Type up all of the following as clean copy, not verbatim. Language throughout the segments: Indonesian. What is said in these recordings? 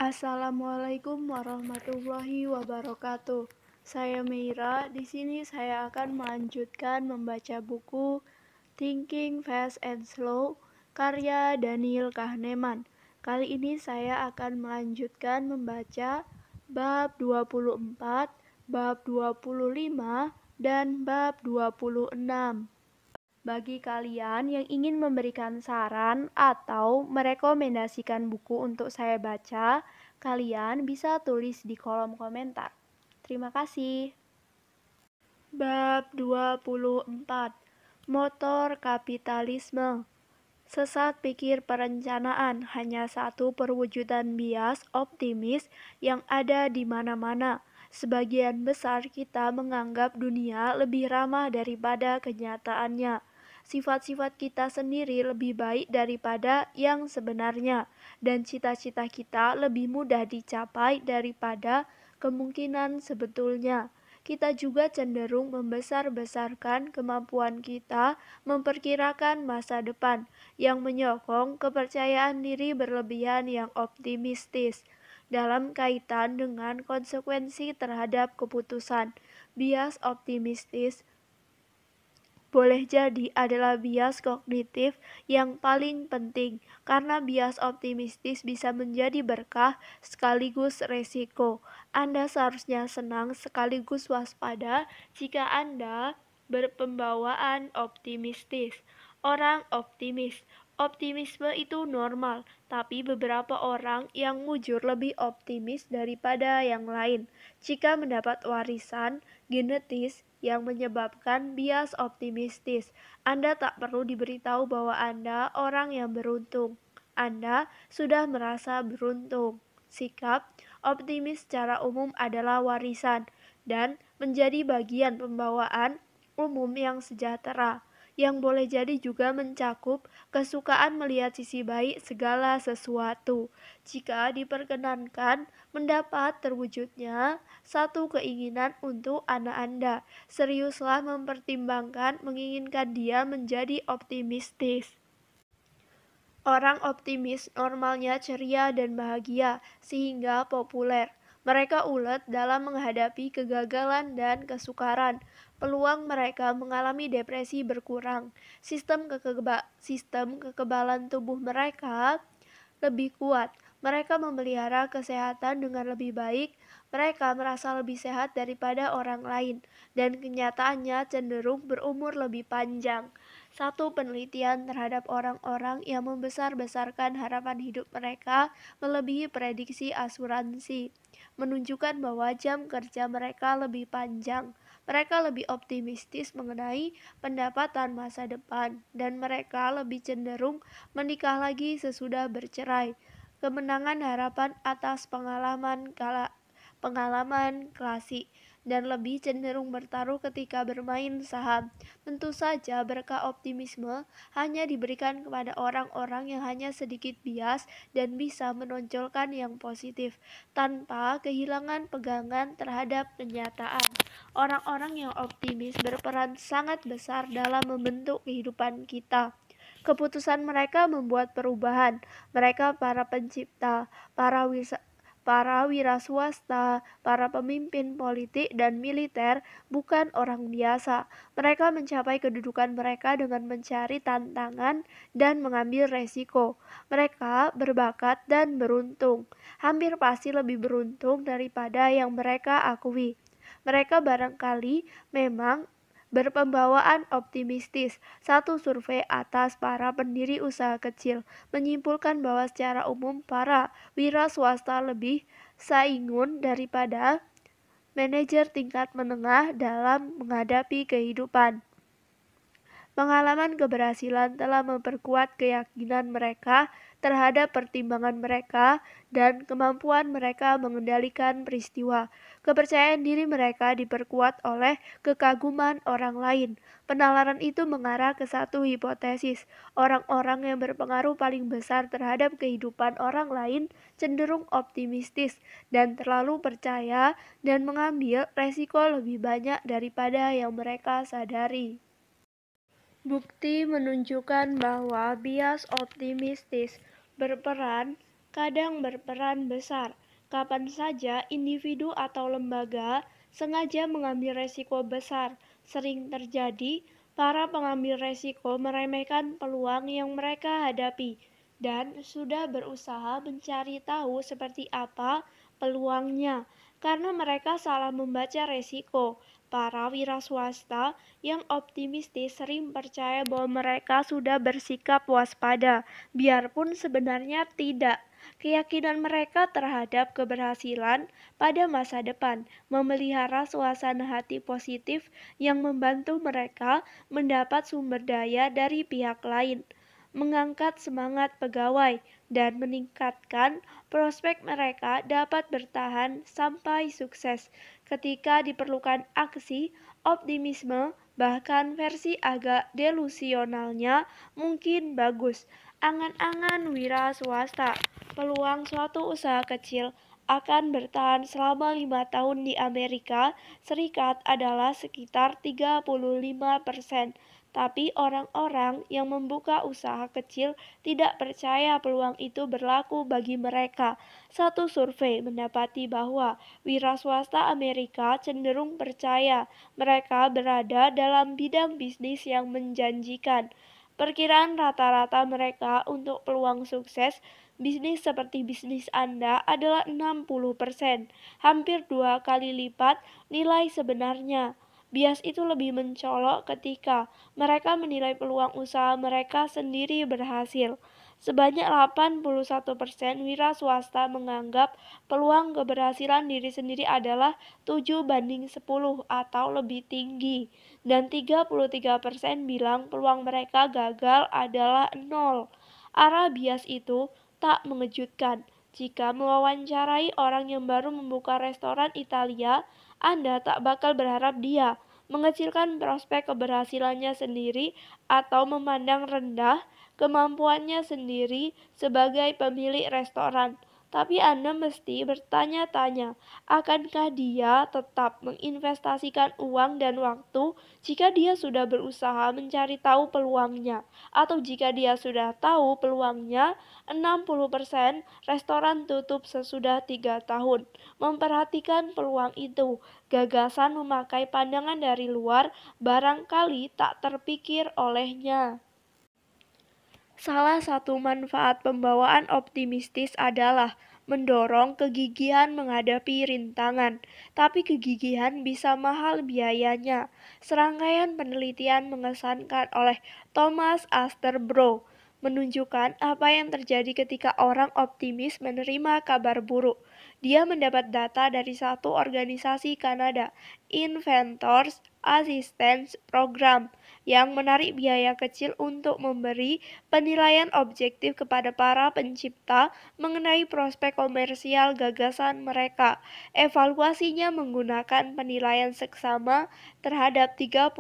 Assalamualaikum warahmatullahi wabarakatuh. Saya Meira. Di sini saya akan melanjutkan membaca buku Thinking Fast and Slow karya Daniel Kahneman. Kali ini saya akan melanjutkan membaca bab 24, bab 25, dan bab 26. Bagi kalian yang ingin memberikan saran atau merekomendasikan buku untuk saya baca, kalian bisa tulis di kolom komentar. Terima kasih. Bab 24. Motor Kapitalisme. Sesat pikir perencanaan hanya satu perwujudan bias optimis yang ada di mana-mana. Sebagian besar kita menganggap dunia lebih ramah daripada kenyataannya. Sifat-sifat kita sendiri lebih baik daripada yang sebenarnya, dan cita-cita kita lebih mudah dicapai daripada kemungkinan sebetulnya. Kita juga cenderung membesar-besarkan kemampuan kita memperkirakan masa depan, yang menyokong kepercayaan diri berlebihan yang optimistis. Dalam kaitan dengan konsekuensi terhadap keputusan, bias optimistis boleh jadi adalah bias kognitif yang paling penting, karena bias optimistis bisa menjadi berkah sekaligus resiko. Anda seharusnya senang sekaligus waspada jika Anda berpembawaan optimistis. Orang optimis. Optimisme itu normal, tapi beberapa orang yang mujur lebih optimis daripada yang lain. Jika mendapat warisan genetis yang menyebabkan bias optimistis, Anda tak perlu diberitahu bahwa Anda orang yang beruntung. Anda sudah merasa beruntung. Sikap optimis secara umum adalah warisan dan menjadi bagian pembawaan umum yang sejahtera, yang boleh jadi juga mencakup kesukaan melihat sisi baik segala sesuatu. Jika diperkenankan mendapat terwujudnya satu keinginan untuk anak Anda, seriuslah mempertimbangkan menginginkan dia menjadi optimistis. Orang optimis normalnya ceria dan bahagia, sehingga populer. Mereka ulet dalam menghadapi kegagalan dan kesukaran. Peluang mereka mengalami depresi berkurang. Sistem kekebalan tubuh mereka lebih kuat. Mereka memelihara kesehatan dengan lebih baik. Mereka merasa lebih sehat daripada orang lain, dan kenyataannya cenderung berumur lebih panjang. Satu penelitian terhadap orang-orang yang membesar-besarkan harapan hidup mereka melebihi prediksi asuransi menunjukkan bahwa jam kerja mereka lebih panjang. Mereka lebih optimistis mengenai pendapatan masa depan, dan mereka lebih cenderung menikah lagi sesudah bercerai. Kemenangan harapan atas pengalaman klasik, dan lebih cenderung bertaruh ketika bermain saham. Tentu saja berkah optimisme hanya diberikan kepada orang-orang yang hanya sedikit bias dan bisa menonjolkan yang positif, tanpa kehilangan pegangan terhadap kenyataan. Orang-orang yang optimis berperan sangat besar dalam membentuk kehidupan kita. Keputusan mereka membuat perubahan. Mereka para pencipta, para wira swasta, para pemimpin politik dan militer, bukan orang biasa. Mereka mencapai kedudukan mereka dengan mencari tantangan dan mengambil resiko. Mereka berbakat dan beruntung, hampir pasti lebih beruntung daripada yang mereka akui. Mereka barangkali memang berpembawaan optimistis. Satu survei atas para pendiri usaha kecil menyimpulkan bahwa secara umum para wira swasta lebih saingun daripada manajer tingkat menengah dalam menghadapi kehidupan. Pengalaman keberhasilan telah memperkuat keyakinan mereka terhadap pertimbangan mereka dan kemampuan mereka mengendalikan peristiwa. Kepercayaan diri mereka diperkuat oleh kekaguman orang lain. Penalaran itu mengarah ke satu hipotesis. Orang-orang yang berpengaruh paling besar terhadap kehidupan orang lain cenderung optimistis dan terlalu percaya dan mengambil resiko lebih banyak daripada yang mereka sadari. Bukti menunjukkan bahwa bias optimistis berperan kadang berperan besar. Kapan saja individu atau lembaga sengaja mengambil resiko besar, sering terjadi para pengambil resiko meremehkan peluang yang mereka hadapi dan sudah berusaha mencari tahu seperti apa peluangnya. Karena mereka salah membaca resiko, para wira swasta yang optimistis sering percaya bahwa mereka sudah bersikap waspada, biarpun sebenarnya tidak. Keyakinan mereka terhadap keberhasilan pada masa depan memelihara suasana hati positif yang membantu mereka mendapat sumber daya dari pihak lain, mengangkat semangat pegawai, dan meningkatkan prospek mereka dapat bertahan sampai sukses. Ketika diperlukan aksi, optimisme, bahkan versi agak delusionalnya mungkin bagus. Angan-angan wira swasta, peluang suatu usaha kecil akan bertahan selama 5 tahun di Amerika Serikat adalah sekitar 35%. Tapi orang-orang yang membuka usaha kecil tidak percaya peluang itu berlaku bagi mereka. Satu survei mendapati bahwa wira swasta Amerika cenderung percaya mereka berada dalam bidang bisnis yang menjanjikan. Perkiraan rata-rata mereka untuk peluang sukses bisnis seperti bisnis Anda adalah 60%, hampir 2 kali lipat nilai sebenarnya. Bias itu lebih mencolok ketika mereka menilai peluang usaha mereka sendiri berhasil. Sebanyak 81% wira swasta menganggap peluang keberhasilan diri sendiri adalah 7/10 atau lebih tinggi. Dan 33% bilang peluang mereka gagal adalah 0. Arah bias itu tak mengejutkan. Jika mewawancarai orang yang baru membuka restoran Italia, Anda tak bakal berharap dia mengecilkan prospek keberhasilannya sendiri atau memandang rendah kemampuannya sendiri sebagai pemilik restoran. Tapi Anda mesti bertanya-tanya, akankah dia tetap menginvestasikan uang dan waktu jika dia sudah berusaha mencari tahu peluangnya? Atau jika dia sudah tahu peluangnya, 60% restoran tutup sesudah 3 tahun. Memperhatikan peluang itu, gagasan memakai pandangan dari luar barangkali tak terpikir olehnya. Salah satu manfaat pembawaan optimistis adalah mendorong kegigihan menghadapi rintangan, tapi kegigihan bisa mahal biayanya. Serangkaian penelitian mengesankan oleh Thomas Asterbrough menunjukkan apa yang terjadi ketika orang optimis menerima kabar buruk. Dia mendapat data dari satu organisasi Kanada, Inventors Assistance Program, yang menarik biaya kecil untuk memberi penilaian objektif kepada para pencipta mengenai prospek komersial gagasan mereka. Evaluasinya menggunakan penilaian seksama terhadap 37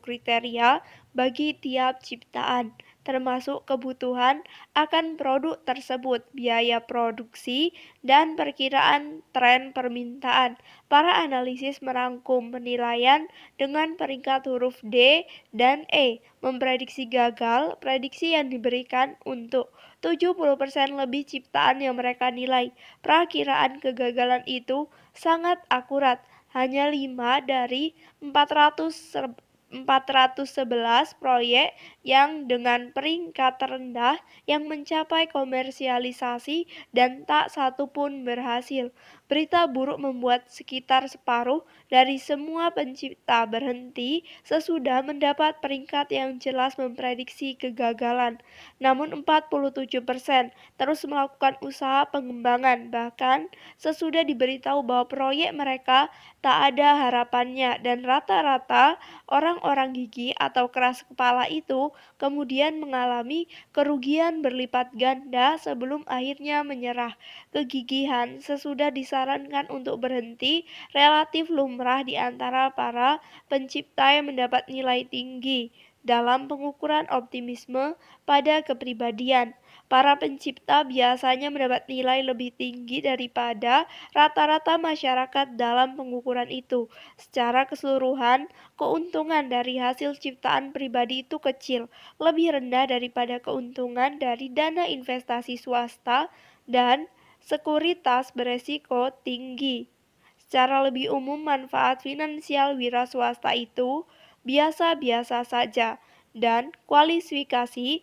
kriteria bagi tiap ciptaan, termasuk kebutuhan akan produk tersebut, biaya produksi, dan perkiraan tren permintaan. Para analisis merangkum penilaian dengan peringkat huruf D dan E, memprediksi gagal. Prediksi yang diberikan untuk 70% lebih ciptaan yang mereka nilai. Perakiraan kegagalan itu sangat akurat, hanya 5 dari 411 proyek yang dengan peringkat terendah yang mencapai komersialisasi dan tak satu pun berhasil. Berita buruk membuat sekitar separuh dari semua pencipta berhenti sesudah mendapat peringkat yang jelas memprediksi kegagalan. Namun 47% terus melakukan usaha pengembangan, bahkan sesudah diberitahu bahwa proyek mereka tak ada harapannya, dan rata-rata orang-orang gigih atau keras kepala itu kemudian mengalami kerugian berlipat ganda sebelum akhirnya menyerah. Kegigihan sesudah disarankan untuk berhenti relatif lumrah di antara para pencipta yang mendapat nilai tinggi dalam pengukuran optimisme pada kepribadian. Para pencipta biasanya mendapat nilai lebih tinggi daripada rata-rata masyarakat dalam pengukuran itu. Secara keseluruhan, keuntungan dari hasil ciptaan pribadi itu kecil, lebih rendah daripada keuntungan dari dana investasi swasta dan sekuritas beresiko tinggi. Secara lebih umum, manfaat finansial wira swasta itu biasa-biasa saja, dan kualifikasi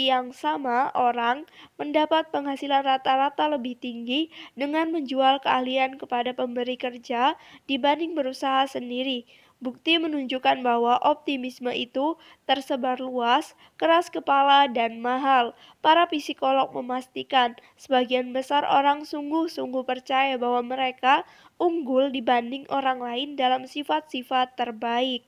yang sama orang mendapat penghasilan rata-rata lebih tinggi dengan menjual keahlian kepada pemberi kerja dibanding berusaha sendiri. Bukti menunjukkan bahwa optimisme itu tersebar luas, keras kepala, dan mahal. Para psikolog memastikan sebagian besar orang sungguh-sungguh percaya bahwa mereka unggul dibanding orang lain dalam sifat-sifat terbaik.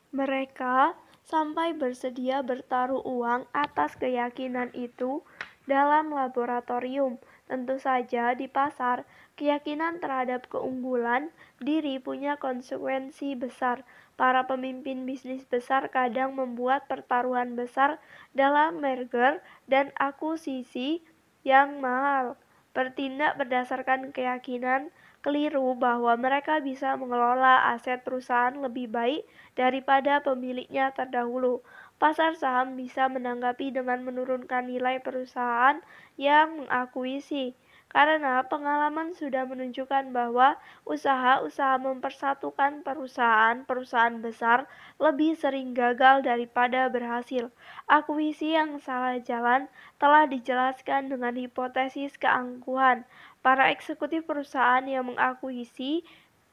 Mereka sampai bersedia bertaruh uang atas keyakinan itu dalam laboratorium. Tentu saja di pasar, keyakinan terhadap keunggulan diri punya konsekuensi besar. Para pemimpin bisnis besar kadang membuat pertaruhan besar dalam merger dan akuisisi yang mahal. Bertindak berdasarkan keyakinan keliru bahwa mereka bisa mengelola aset perusahaan lebih baik daripada pemiliknya terdahulu. Pasar saham bisa menanggapi dengan menurunkan nilai perusahaan yang mengakuisisi, karena pengalaman sudah menunjukkan bahwa usaha-usaha mempersatukan perusahaan-perusahaan besar lebih sering gagal daripada berhasil. Akuisisi yang salah jalan telah dijelaskan dengan hipotesis keangkuhan. Para eksekutif perusahaan yang mengakuisisi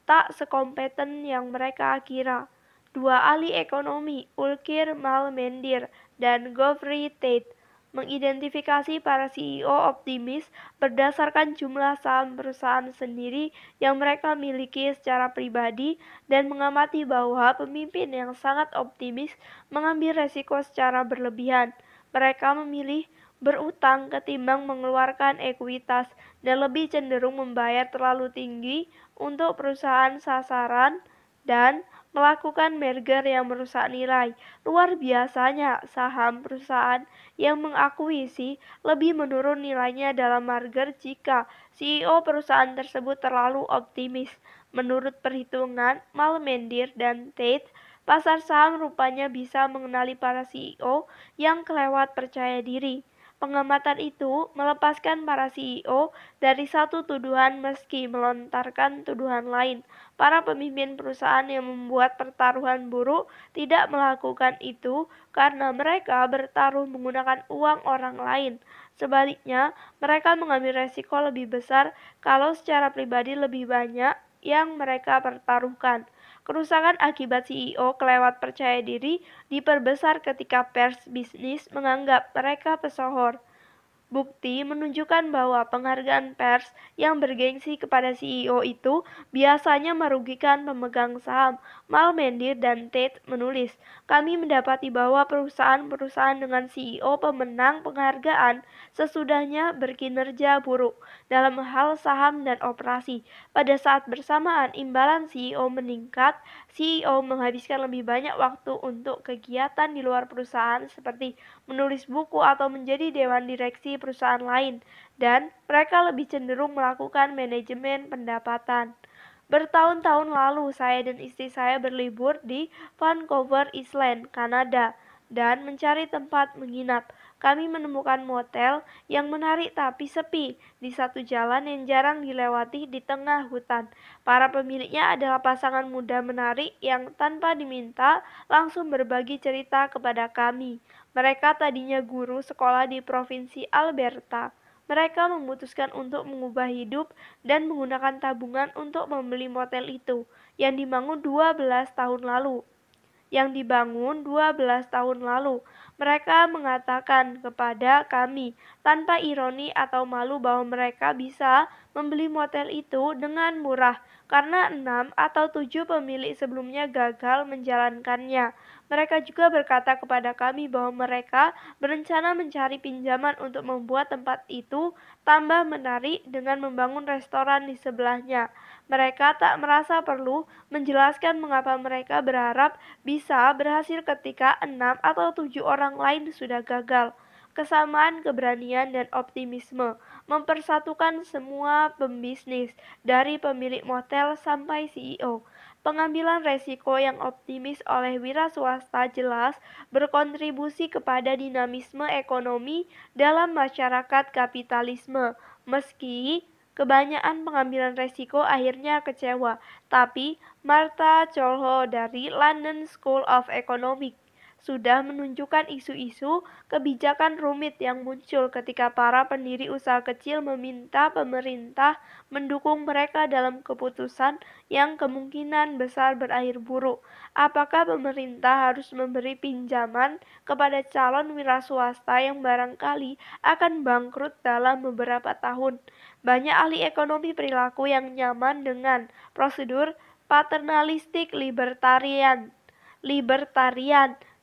tak sekompeten yang mereka kira. Dua ahli ekonomi, Ulkir Malmendir dan Geoffrey Tate, mengidentifikasi para CEO optimis berdasarkan jumlah saham perusahaan sendiri yang mereka miliki secara pribadi dan mengamati bahwa pemimpin yang sangat optimis mengambil resiko secara berlebihan. Mereka memilih berutang ketimbang mengeluarkan ekuitas dan lebih cenderung membayar terlalu tinggi untuk perusahaan sasaran dan melakukan merger yang merusak nilai. Luar biasanya, saham perusahaan yang mengakuisisi lebih menurun nilainya dalam merger jika CEO perusahaan tersebut terlalu optimis. Menurut perhitungan Malmendir dan Tate, pasar saham rupanya bisa mengenali para CEO yang kelewat percaya diri. Pengamatan itu melepaskan para CEO dari satu tuduhan meski melontarkan tuduhan lain. Para pemimpin perusahaan yang membuat pertaruhan buruk tidak melakukan itu karena mereka bertaruh menggunakan uang orang lain. Sebaliknya, mereka mengambil resiko lebih besar kalau secara pribadi lebih banyak yang mereka pertaruhkan. Kerusakan akibat CEO kelewat percaya diri diperbesar ketika pers bisnis menganggap mereka pesohor. Bukti menunjukkan bahwa penghargaan pers yang bergengsi kepada CEO itu biasanya merugikan pemegang saham. Malmendir dan Tate menulis, kami mendapati bahwa perusahaan-perusahaan dengan CEO pemenang penghargaan sesudahnya berkinerja buruk dalam hal saham dan operasi. Pada saat bersamaan imbalan CEO meningkat, CEO menghabiskan lebih banyak waktu untuk kegiatan di luar perusahaan seperti menulis buku atau menjadi dewan direksi perusahaan lain, dan mereka lebih cenderung melakukan manajemen pendapatan. Bertahun-tahun lalu, saya dan istri saya berlibur di Vancouver Island, Kanada, dan mencari tempat menginap. Kami menemukan motel yang menarik tapi sepi di satu jalan yang jarang dilewati di tengah hutan. Para pemiliknya adalah pasangan muda menarik yang tanpa diminta langsung berbagi cerita kepada kami. Mereka tadinya guru sekolah di provinsi Alberta. Mereka memutuskan untuk mengubah hidup dan menggunakan tabungan untuk membeli motel itu yang dibangun 12 tahun lalu. Mereka mengatakan kepada kami tanpa ironi atau malu bahwa mereka bisa membeli motel itu dengan murah karena 6 atau 7 pemilik sebelumnya gagal menjalankannya. Mereka juga berkata kepada kami bahwa mereka berencana mencari pinjaman untuk membuat tempat itu tambah menarik dengan membangun restoran di sebelahnya. Mereka tak merasa perlu menjelaskan mengapa mereka berharap bisa berhasil ketika 6 atau 7 orang lain sudah gagal. Kesamaan keberanian dan optimisme mempersatukan semua pembisnis, dari pemilik motel sampai CEO. Pengambilan resiko yang optimis oleh wira swasta jelas berkontribusi kepada dinamisme ekonomi dalam masyarakat kapitalisme. Meski kebanyakan pengambilan resiko akhirnya kecewa, tapi Martha Cholho dari London School of Economics sudah menunjukkan isu-isu kebijakan rumit yang muncul ketika para pendiri usaha kecil meminta pemerintah mendukung mereka dalam keputusan yang kemungkinan besar berakhir buruk. Apakah pemerintah harus memberi pinjaman kepada calon wira swasta yang barangkali akan bangkrut dalam beberapa tahun? Banyak ahli ekonomi perilaku yang nyaman dengan prosedur paternalistik libertarian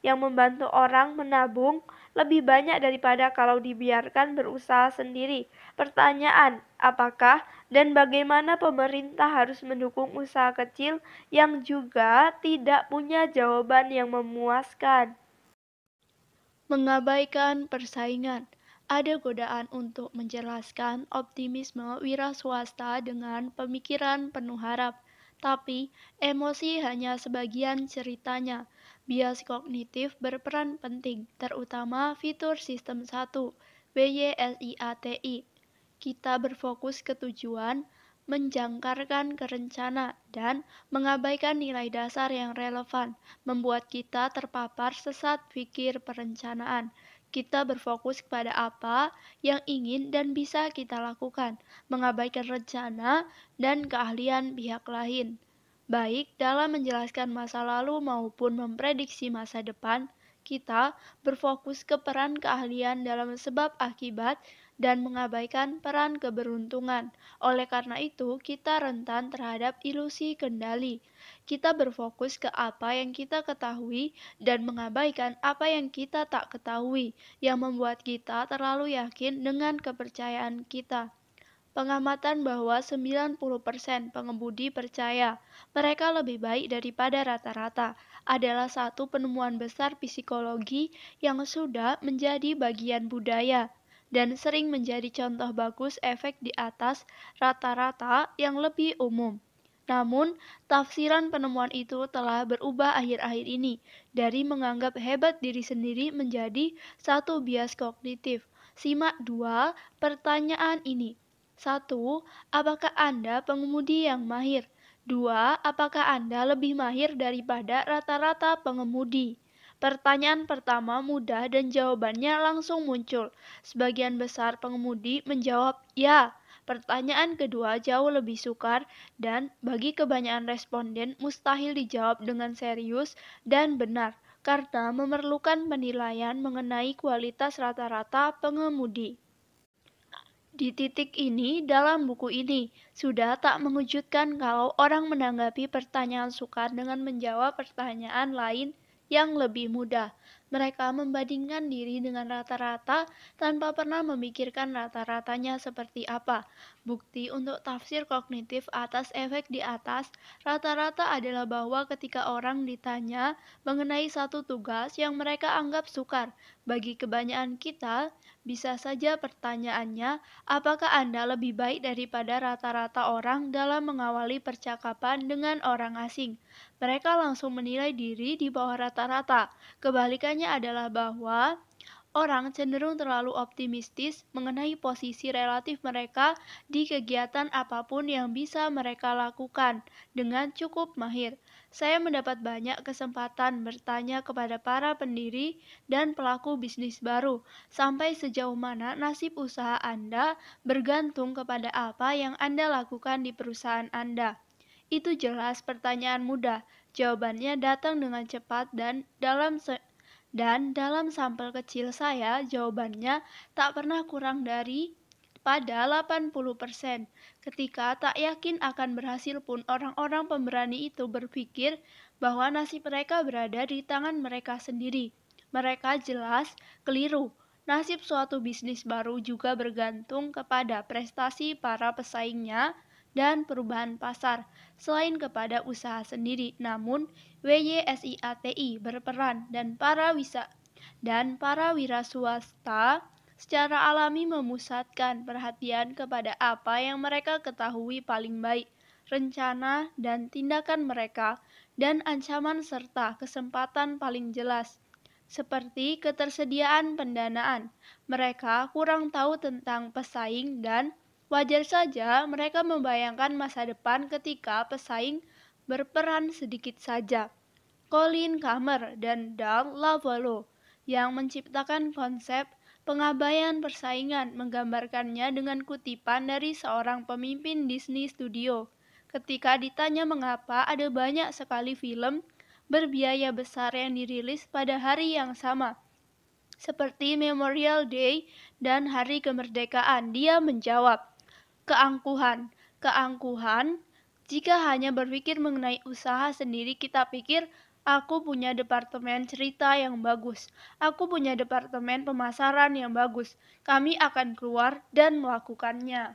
yang membantu orang menabung lebih banyak daripada kalau dibiarkan berusaha sendiri. Pertanyaan, apakah dan bagaimana pemerintah harus mendukung usaha kecil yang juga tidak punya jawaban yang memuaskan? Mengabaikan persaingan. Ada godaan untuk menjelaskan optimisme wira swasta dengan pemikiran penuh harap, tapi emosi hanya sebagian ceritanya. Bias kognitif berperan penting, terutama fitur sistem 1, WYSIATI. Kita berfokus ke tujuan, menjangkarkan ke rencana, dan mengabaikan nilai dasar yang relevan, membuat kita terpapar sesat pikir perencanaan. Kita berfokus kepada apa yang ingin dan bisa kita lakukan, mengabaikan rencana dan keahlian pihak lain. Baik dalam menjelaskan masa lalu maupun memprediksi masa depan, kita berfokus ke peran keahlian dalam sebab akibat dan mengabaikan peran keberuntungan. Oleh karena itu, kita rentan terhadap ilusi kendali. Kita berfokus ke apa yang kita ketahui dan mengabaikan apa yang kita tak ketahui, yang membuat kita terlalu yakin dengan kepercayaan kita. Pengamatan bahwa 90% pengemudi percaya mereka lebih baik daripada rata-rata adalah satu penemuan besar psikologi yang sudah menjadi bagian budaya dan sering menjadi contoh bagus efek di atas rata-rata yang lebih umum. Namun, tafsiran penemuan itu telah berubah akhir-akhir ini dari menganggap hebat diri sendiri menjadi satu bias kognitif. Simak dua pertanyaan ini. 1. Apakah Anda pengemudi yang mahir? 2. Apakah Anda lebih mahir daripada rata-rata pengemudi? Pertanyaan pertama mudah dan jawabannya langsung muncul. Sebagian besar pengemudi menjawab ya. Pertanyaan kedua jauh lebih sukar dan bagi kebanyakan responden mustahil dijawab dengan serius dan benar karena memerlukan penilaian mengenai kualitas rata-rata pengemudi. Di titik ini, dalam buku ini, sudah tak mengejutkan kalau orang menanggapi pertanyaan sukar dengan menjawab pertanyaan lain yang lebih mudah. Mereka membandingkan diri dengan rata-rata tanpa pernah memikirkan rata-ratanya seperti apa. Bukti untuk tafsir kognitif atas efek di atas, rata-rata adalah bahwa ketika orang ditanya mengenai satu tugas yang mereka anggap sukar, bagi kebanyakan kita, bisa saja pertanyaannya, apakah Anda lebih baik daripada rata-rata orang dalam mengawali percakapan dengan orang asing? Mereka langsung menilai diri di bawah rata-rata. Kebalikannya adalah bahwa orang cenderung terlalu optimistis mengenai posisi relatif mereka di kegiatan apapun yang bisa mereka lakukan dengan cukup mahir. Saya mendapat banyak kesempatan bertanya kepada para pendiri dan pelaku bisnis baru, sampai sejauh mana nasib usaha Anda bergantung kepada apa yang Anda lakukan di perusahaan Anda. Itu jelas pertanyaan mudah. Jawabannya datang dengan cepat dan dalam sampel kecil saya, jawabannya tak pernah kurang dari pada 80%. Ketika tak yakin akan berhasil pun orang-orang pemberani itu berpikir bahwa nasib mereka berada di tangan mereka sendiri. Mereka jelas keliru. Nasib suatu bisnis baru juga bergantung kepada prestasi para pesaingnya dan perubahan pasar, selain kepada usaha sendiri. Namun, WYSIATI berperan dan para wira swasta secara alami memusatkan perhatian kepada apa yang mereka ketahui paling baik. rencana, dan tindakan mereka, dan ancaman serta kesempatan paling jelas, seperti ketersediaan pendanaan. Mereka kurang tahu tentang pesaing dan wajar saja mereka membayangkan masa depan ketika pesaing berperan sedikit saja. Colin Kammer dan Doug Lavalo yang menciptakan konsep pengabaian persaingan menggambarkannya dengan kutipan dari seorang pemimpin Disney Studio. Ketika ditanya mengapa ada banyak sekali film berbiaya besar yang dirilis pada hari yang sama, seperti Memorial Day dan Hari Kemerdekaan, dia menjawab, keangkuhan. Keangkuhan, jika hanya berpikir mengenai usaha sendiri kita pikir, aku punya departemen cerita yang bagus, aku punya departemen pemasaran yang bagus, kami akan keluar dan melakukannya.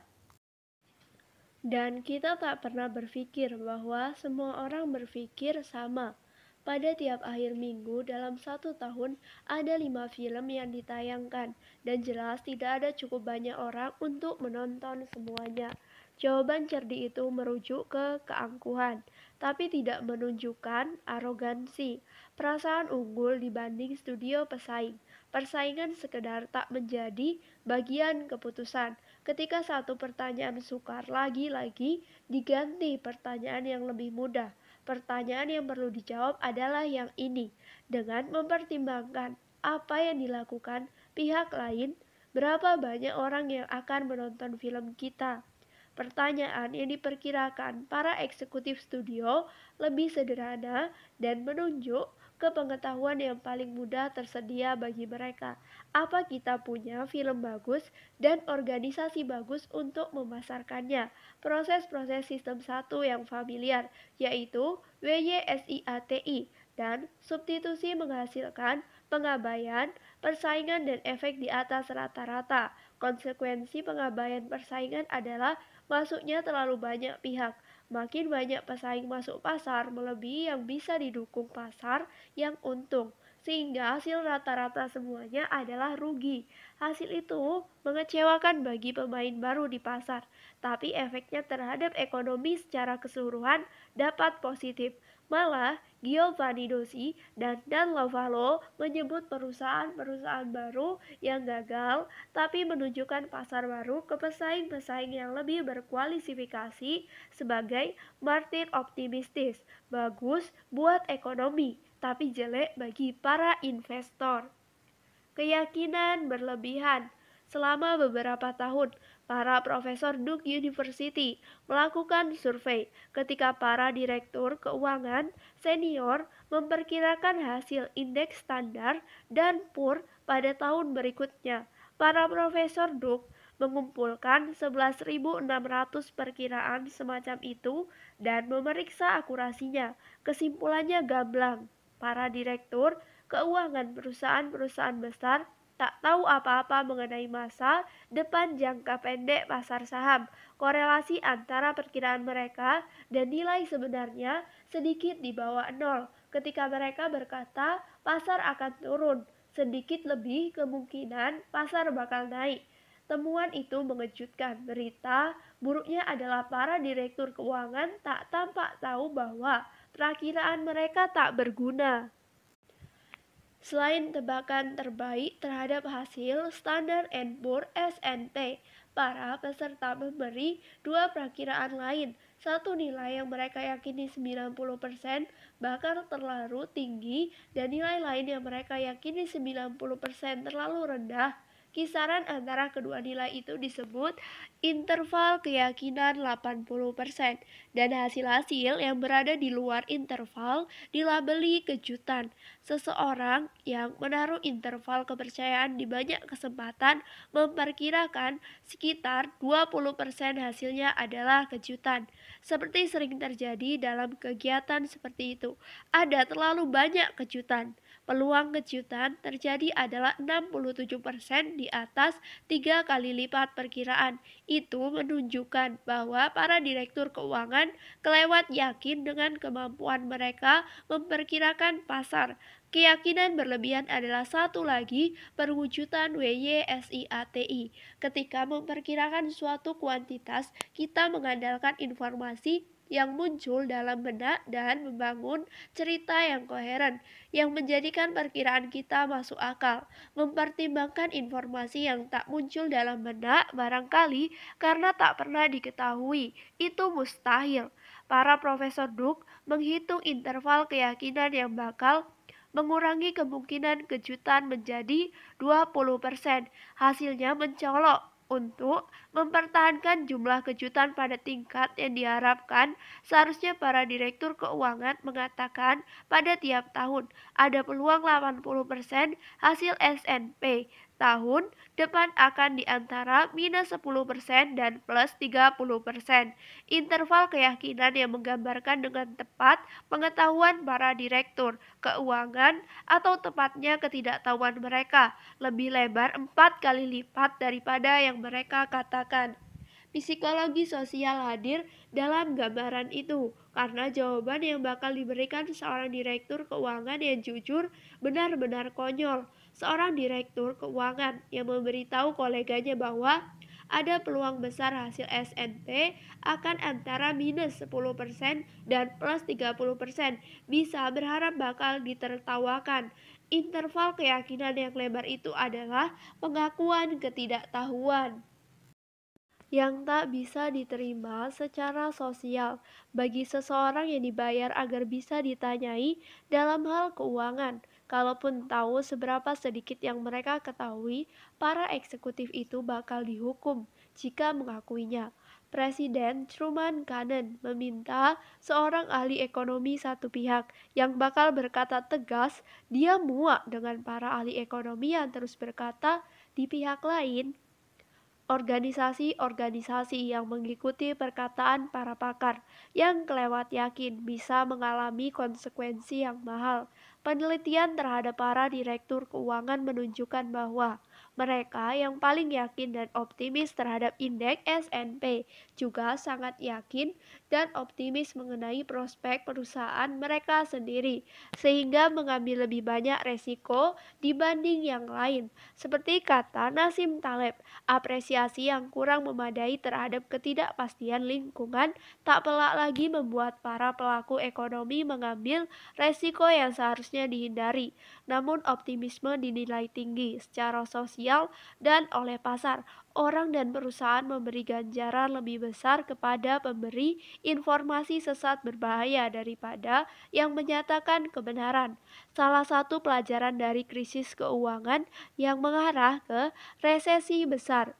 Dan kita tak pernah berpikir bahwa semua orang berpikir sama. Pada tiap akhir minggu dalam satu tahun, ada 5 film yang ditayangkan, dan jelas tidak ada cukup banyak orang untuk menonton semuanya. Jawaban cerdik itu merujuk ke keangkuhan, tapi tidak menunjukkan arogansi, perasaan unggul dibanding studio pesaing. Persaingan sekedar tak menjadi bagian keputusan. Ketika satu pertanyaan sukar lagi-lagi diganti pertanyaan yang lebih mudah. Pertanyaan yang perlu dijawab adalah yang ini, dengan mempertimbangkan apa yang dilakukan pihak lain, berapa banyak orang yang akan menonton film kita. Pertanyaan yang diperkirakan para eksekutif studio lebih sederhana dan menunjuk ke pengetahuan yang paling mudah tersedia bagi mereka. Apa kita punya film bagus dan organisasi bagus untuk memasarkannya? Proses-proses sistem satu yang familiar, yaitu WYSIATI, dan substitusi menghasilkan pengabaian, persaingan, dan efek di atas rata-rata. Konsekuensi pengabaian persaingan adalah masuknya terlalu banyak pihak. Makin banyak pesaing masuk pasar, melebihi yang bisa didukung pasar yang untung, sehingga hasil rata-rata semuanya adalah rugi. Hasil itu mengecewakan bagi pemain baru di pasar, tapi efeknya terhadap ekonomi secara keseluruhan dapat positif. Malah, Giovanni Dossi dan Dan Lovallo menyebut perusahaan-perusahaan baru yang gagal tapi menunjukkan pasar baru ke pesaing-pesaing yang lebih berkualifikasi sebagai martir optimistis. Bagus buat ekonomi, tapi jelek bagi para investor. Keyakinan berlebihan. Selama beberapa tahun, para profesor Duke University melakukan survei ketika para direktur keuangan senior memperkirakan hasil indeks standar dan Poor pada tahun berikutnya. Para profesor Duke mengumpulkan 11.600 perkiraan semacam itu dan memeriksa akurasinya. Kesimpulannya gamblang. Para direktur keuangan perusahaan-perusahaan besar tak tahu apa-apa mengenai masa depan jangka pendek pasar saham. Korelasi antara perkiraan mereka dan nilai sebenarnya sedikit di bawah nol. Ketika mereka berkata pasar akan turun, sedikit lebih kemungkinan pasar bakal naik. Temuan itu mengejutkan. Berita buruknya adalah para direktur keuangan tak tampak tahu bahwa perakiraan mereka tak berguna. Selain tebakan terbaik terhadap hasil Standard & Poor's S&P, para peserta memberi dua perakiraan lain. Satu nilai yang mereka yakini 90% bahkan terlalu tinggi dan nilai lain yang mereka yakini 90% terlalu rendah. Kisaran antara kedua nilai itu disebut interval keyakinan 80% dan hasil-hasil yang berada di luar interval dilabeli kejutan. Seseorang yang menaruh interval kepercayaan di banyak kesempatan memperkirakan sekitar 20% hasilnya adalah kejutan. Seperti sering terjadi dalam kegiatan seperti itu, ada terlalu banyak kejutan. Peluang kejutan terjadi adalah 67% di atas 3 kali lipat perkiraan. Itu menunjukkan bahwa para direktur keuangan kelewat yakin dengan kemampuan mereka memperkirakan pasar. Keyakinan berlebihan adalah satu lagi perwujudan WYSIATI. Ketika memperkirakan suatu kuantitas, kita mengandalkan informasi yang muncul dalam benak dan membangun cerita yang koheren yang menjadikan perkiraan kita masuk akal. Mempertimbangkan informasi yang tak muncul dalam benak barangkali karena tak pernah diketahui, itu mustahil. Para profesor Duk menghitung interval keyakinan yang bakal mengurangi kemungkinan kejutan menjadi 20%. Hasilnya mencolok. Untuk mempertahankan jumlah kejutan pada tingkat yang diharapkan, seharusnya para direktur keuangan mengatakan pada tiap tahun ada peluang 80% hasil S&P tahun depan akan di antara minus 10% dan plus 30%. Interval keyakinan yang menggambarkan dengan tepat pengetahuan para direktur keuangan atau tepatnya ketidaktahuan mereka lebih lebar 4 kali lipat daripada yang mereka katakan. Psikologi sosial hadir dalam gambaran itu, karena jawaban yang bakal diberikan seorang direktur keuangan yang jujur benar-benar konyol. Seorang direktur keuangan yang memberitahu koleganya bahwa ada peluang besar hasil S&P akan antara minus 10% dan plus 30%, bisa berharap bakal ditertawakan. Interval keyakinan yang lebar itu adalah pengakuan ketidaktahuan yang tak bisa diterima secara sosial bagi seseorang yang dibayar agar bisa ditanyai dalam hal keuangan. Kalaupun tahu seberapa sedikit yang mereka ketahui, para eksekutif itu bakal dihukum jika mengakuinya. Presiden Truman Canon meminta seorang ahli ekonomi satu pihak yang bakal berkata tegas, dia muak dengan para ahli ekonomi yang terus berkata di pihak lain. Organisasi-organisasi yang mengikuti perkataan para pakar yang kelewat yakin bisa mengalami konsekuensi yang mahal. Penelitian terhadap para direktur keuangan menunjukkan bahwa mereka yang paling yakin dan optimis terhadap indeks S&P juga sangat yakin dan optimis mengenai prospek perusahaan mereka sendiri, sehingga mengambil lebih banyak resiko dibanding yang lain. Seperti kata Nassim Taleb, apresiasi yang kurang memadai terhadap ketidakpastian lingkungan tak pelak lagi membuat para pelaku ekonomi mengambil resiko yang seharusnya dihindari. Namun optimisme dinilai tinggi secara sosial dan oleh pasar. Orang dan perusahaan memberi ganjaran lebih besar kepada pemberi informasi sesat berbahaya daripada yang menyatakan kebenaran. Salah satu pelajaran dari krisis keuangan yang mengarah ke resesi besar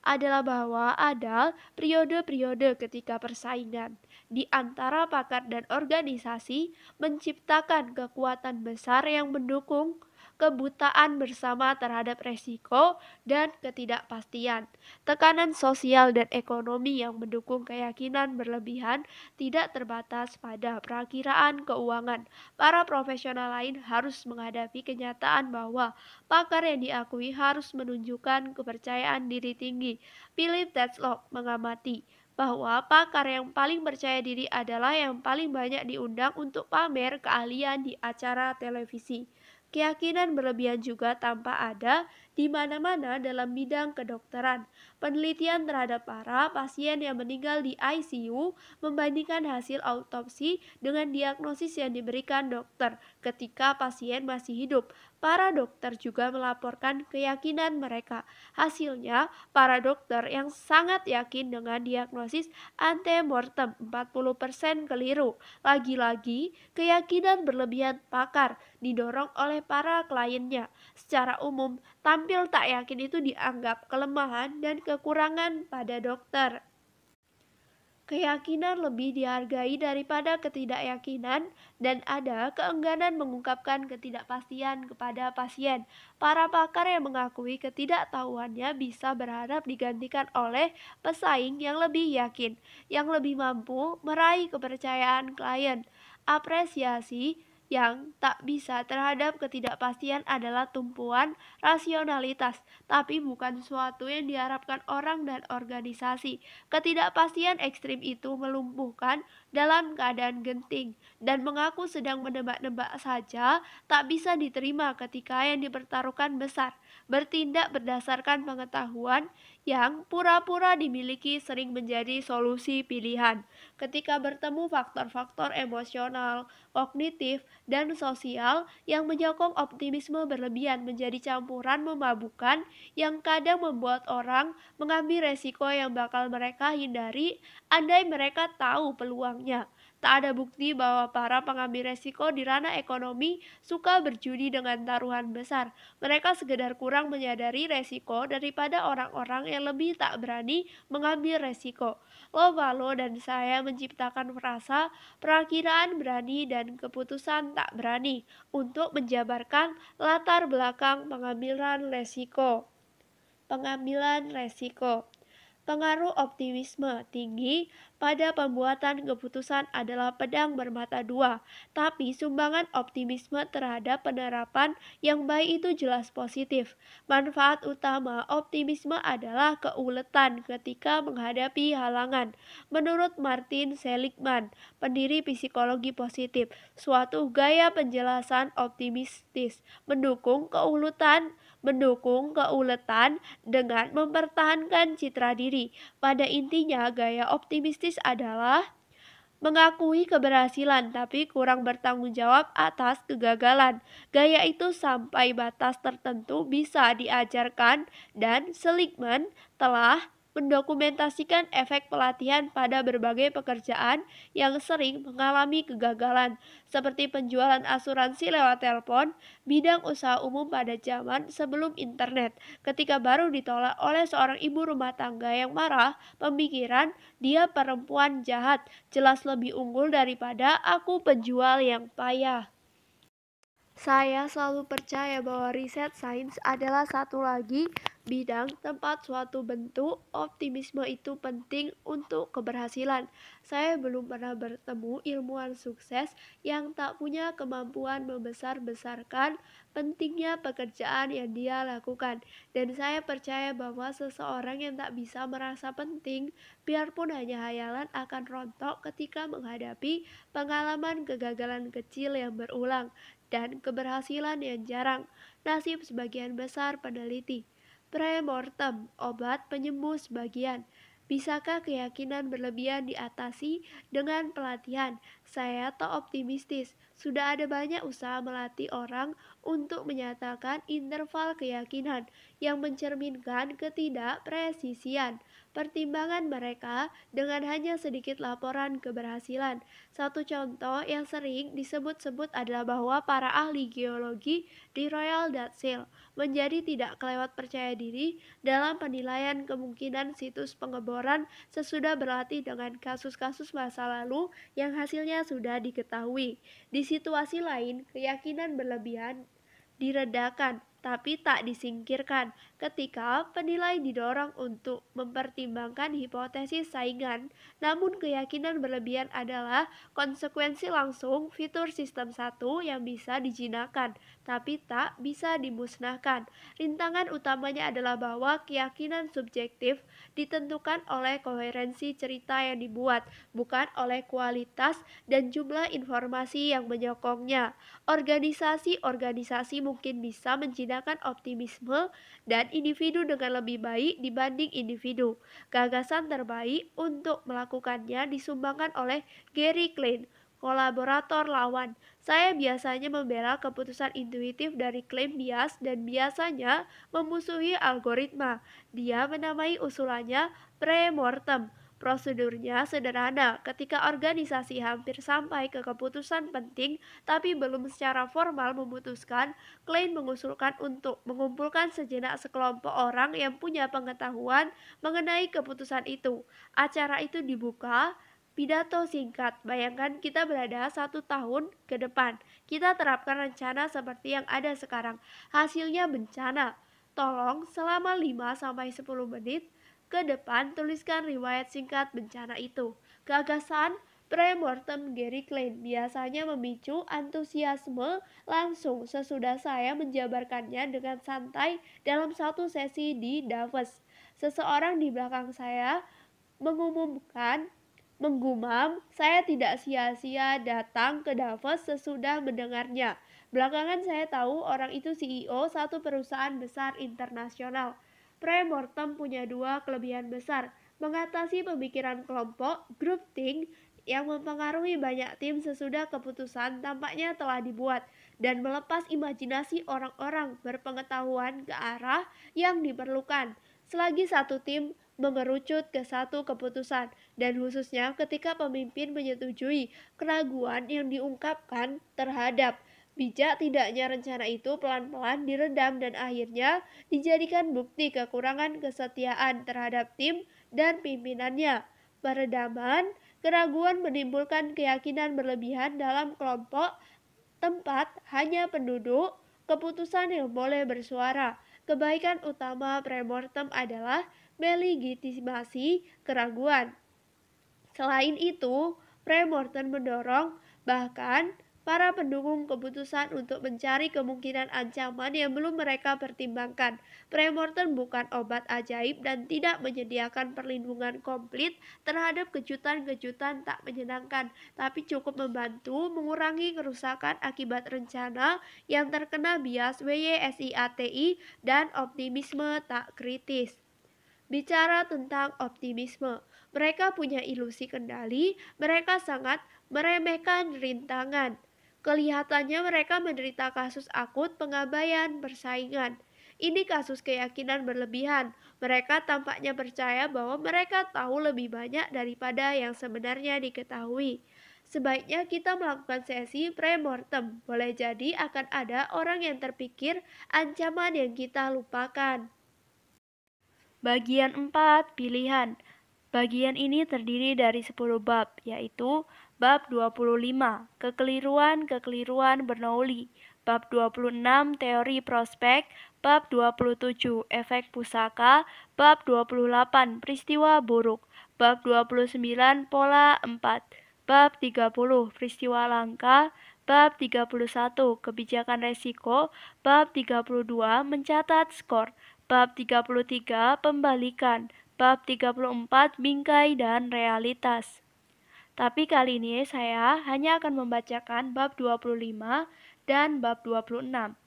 adalah bahwa ada periode-periode ketika persaingan di antara pakar dan organisasi menciptakan kekuatan besar yang mendukung kebutaan bersama terhadap resiko dan ketidakpastian. Tekanan sosial dan ekonomi yang mendukung keyakinan berlebihan tidak terbatas pada perakiraan keuangan. Para profesional lain harus menghadapi kenyataan bahwa pakar yang diakui harus menunjukkan kepercayaan diri tinggi. Philip Tetlock mengamati bahwa pakar yang paling percaya diri adalah yang paling banyak diundang untuk pamer keahlian di acara televisi. Keyakinan berlebihan juga tampak ada di mana-mana dalam bidang kedokteran. Penelitian terhadap para pasien yang meninggal di ICU membandingkan hasil autopsi dengan diagnosis yang diberikan dokter ketika pasien masih hidup. Para dokter juga melaporkan keyakinan mereka. Hasilnya, para dokter yang sangat yakin dengan diagnosis antemortem 40% keliru. Lagi-lagi, keyakinan berlebihan pakar didorong oleh para kliennya. Secara umum, tampil tak yakin itu dianggap kelemahan dan kekurangan pada dokter. Keyakinan lebih dihargai daripada ketidakyakinan dan ada keengganan mengungkapkan ketidakpastian kepada pasien. Para pakar yang mengakui ketidaktahuannya bisa berharap digantikan oleh pesaing yang lebih yakin, yang lebih mampu meraih kepercayaan klien. Apresiasi yang tak bisa terhadap ketidakpastian adalah tumpuan rasionalitas, tapi bukan sesuatu yang diharapkan orang dan organisasi. Ketidakpastian ekstrim itu melumpuhkan dalam keadaan genting, dan mengaku sedang menebak-nebak saja tak bisa diterima ketika yang dipertaruhkan besar. Bertindak berdasarkan pengetahuan yang pura-pura dimiliki sering menjadi solusi pilihan. Ketika bertemu faktor-faktor emosional, kognitif, dan sosial yang menyokong optimisme berlebihan menjadi campuran memabukkan yang kadang membuat orang mengambil resiko yang bakal mereka hindari andai mereka tahu peluangnya. Tak ada bukti bahwa para pengambil resiko di ranah ekonomi suka berjudi dengan taruhan besar. Mereka sekedar kurang menyadari resiko daripada orang-orang yang lebih tak berani mengambil resiko. Lovalo dan saya menciptakan frasa perakiraan berani dan keputusan tak berani untuk menjabarkan latar belakang pengambilan resiko. Pengambilan resiko. Pengaruh optimisme tinggi pada pembuatan keputusan adalah pedang bermata dua, tapi sumbangan optimisme terhadap penerapan yang baik itu jelas positif. Manfaat utama optimisme adalah keuletan ketika menghadapi halangan. Menurut Martin Seligman, pendiri psikologi positif, suatu gaya penjelasan optimistis mendukung keuletan dengan mempertahankan citra diri. Pada intinya, gaya optimistis adalah mengakui keberhasilan tapi kurang bertanggung jawab atas kegagalan. Gaya itu sampai batas tertentu bisa diajarkan dan Seligman telah mendokumentasikan efek pelatihan pada berbagai pekerjaan yang sering mengalami kegagalan, seperti penjualan asuransi lewat telepon, bidang usaha umum pada zaman sebelum internet. Ketika baru ditolak oleh seorang ibu rumah tangga yang marah, pemikiran dia perempuan jahat jelas lebih unggul daripada aku penjual yang payah. Saya selalu percaya bahwa riset sains adalah satu lagi bidang tempat suatu bentuk optimisme itu penting untuk keberhasilan. Saya belum pernah bertemu ilmuwan sukses yang tak punya kemampuan membesar-besarkan pentingnya pekerjaan yang dia lakukan. Dan saya percaya bahwa seseorang yang tak bisa merasa penting, biarpun hanya hayalan, akan rontok ketika menghadapi pengalaman kegagalan kecil yang berulang dan keberhasilan yang jarang. Nasib sebagian besar peneliti. Premortem, obat penyembuh sebagian. Bisakah keyakinan berlebihan diatasi dengan pelatihan? Saya tak optimistis. Sudah ada banyak usaha melatih orang untuk menyatakan interval keyakinan yang mencerminkan ketidakpresisian pertimbangan mereka dengan hanya sedikit laporan keberhasilan. Satu contoh yang sering disebut-sebut adalah bahwa para ahli geologi di Royal Dutch Shell menjadi tidak kelewat percaya diri dalam penilaian kemungkinan situs pengeboran sesudah berlatih dengan kasus-kasus masa lalu yang hasilnya sudah diketahui. Di situasi lain, keyakinan berlebihan diredakan tapi tak disingkirkan ketika penilai didorong untuk mempertimbangkan hipotesis saingan. Namun keyakinan berlebihan adalah konsekuensi langsung fitur sistem satu yang bisa dijinakan tapi tak bisa dimusnahkan. Rintangan utamanya adalah bahwa keyakinan subjektif ditentukan oleh koherensi cerita yang dibuat, bukan oleh kualitas dan jumlah informasi yang menyokongnya. Organisasi-organisasi mungkin bisa menjinakkan optimisme dan individu dengan lebih baik dibanding individu. Gagasan terbaik untuk melakukannya disumbangkan oleh Gary Klein, kolaborator lawan. Saya biasanya membela keputusan intuitif dari klaim bias dan biasanya memusuhi algoritma. Dia menamai usulannya premortem. Prosedurnya sederhana. Ketika organisasi hampir sampai ke keputusan penting tapi belum secara formal memutuskan, Klein mengusulkan untuk mengumpulkan sejenak sekelompok orang yang punya pengetahuan mengenai keputusan itu. Acara itu dibuka pidato singkat. Bayangkan kita berada 1 tahun ke depan. Kita terapkan rencana seperti yang ada sekarang. Hasilnya bencana. Tolong selama 5-10 menit ke depan tuliskan riwayat singkat bencana itu. Gagasan premortem Gary Klein biasanya memicu antusiasme langsung sesudah saya menjabarkannya dengan santai dalam satu sesi di Davos. Seseorang di belakang saya mengumumkan menggumam, saya tidak sia-sia datang ke Davos sesudah mendengarnya. Belakangan saya tahu orang itu CEO satu perusahaan besar internasional. Premortem punya dua kelebihan besar: mengatasi pemikiran kelompok, group think, yang mempengaruhi banyak tim sesudah keputusan tampaknya telah dibuat, dan melepas imajinasi orang-orang berpengetahuan ke arah yang diperlukan. Selagi satu tim mengerucut ke satu keputusan, dan khususnya ketika pemimpin menyetujui keraguan yang diungkapkan terhadap bijak tidaknya rencana itu pelan-pelan diredam dan akhirnya dijadikan bukti kekurangan kesetiaan terhadap tim dan pimpinannya. Peredaman keraguan menimbulkan keyakinan berlebihan dalam kelompok tempat hanya penduduk keputusan yang boleh bersuara. Kebaikan utama premortem adalah melegitimasi keraguan. Selain itu, premortem mendorong bahkan para pendukung keputusan untuk mencari kemungkinan ancaman yang belum mereka pertimbangkan. Premortem bukan obat ajaib dan tidak menyediakan perlindungan komplit terhadap kejutan-kejutan tak menyenangkan, tapi cukup membantu mengurangi kerusakan akibat rencana yang terkena bias WYSIATI dan optimisme tak kritis. Bicara tentang optimisme, mereka punya ilusi kendali, mereka sangat meremehkan rintangan. Kelihatannya mereka menderita kasus akut pengabaian persaingan. Ini kasus keyakinan berlebihan. Mereka tampaknya percaya bahwa mereka tahu lebih banyak daripada yang sebenarnya diketahui. Sebaiknya kita melakukan sesi premortem. Boleh jadi akan ada orang yang terpikir ancaman yang kita lupakan. Bagian 4, pilihan. Bagian ini terdiri dari 10 bab, yaitu bab 25, kekeliruan-kekeliruan Bernoulli, bab 26, teori prospek, bab 27, efek pusaka, bab 28, peristiwa buruk, bab 29, pola 4, bab 30, peristiwa langka, bab 31, kebijakan resiko, bab 32, mencatat skor, bab 33, pembalikan, bab 34, bingkai dan realitas. Tapi kali ini saya hanya akan membacakan bab 25 dan bab 26.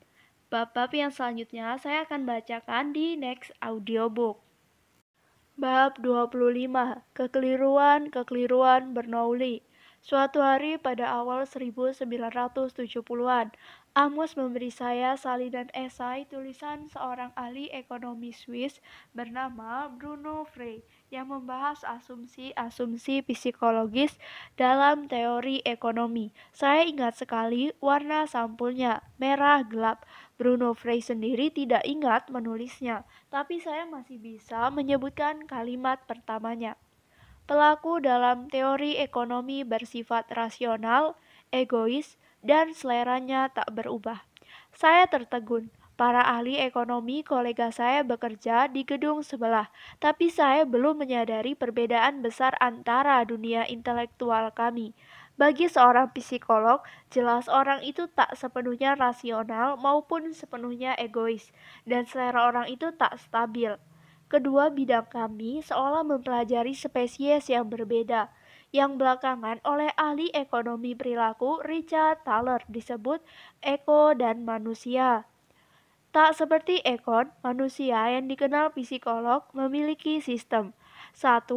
Bab-bab yang selanjutnya saya akan bacakan di next audiobook. Bab 25, kekeliruan-kekeliruan Bernoulli. Suatu hari pada awal 1970-an, Amos memberi saya salinan esai tulisan seorang ahli ekonomi Swiss bernama Bruno Frey yang membahas asumsi-asumsi psikologis dalam teori ekonomi. Saya ingat sekali warna sampulnya, merah gelap. Bruno Frey sendiri tidak ingat menulisnya, tapi saya masih bisa menyebutkan kalimat pertamanya. Pelaku dalam teori ekonomi bersifat rasional, egois, dan seleranya tak berubah. Saya tertegun. Para ahli ekonomi kolega saya bekerja di gedung sebelah, tapi saya belum menyadari perbedaan besar antara dunia intelektual kami. Bagi seorang psikolog, jelas orang itu tak sepenuhnya rasional maupun sepenuhnya egois, dan selera orang itu tak stabil. Kedua bidang kami seolah mempelajari spesies yang berbeda, yang belakangan oleh ahli ekonomi perilaku Richard Thaler disebut eko dan manusia. Tak seperti ekon, manusia yang dikenal psikolog memiliki sistem. 1.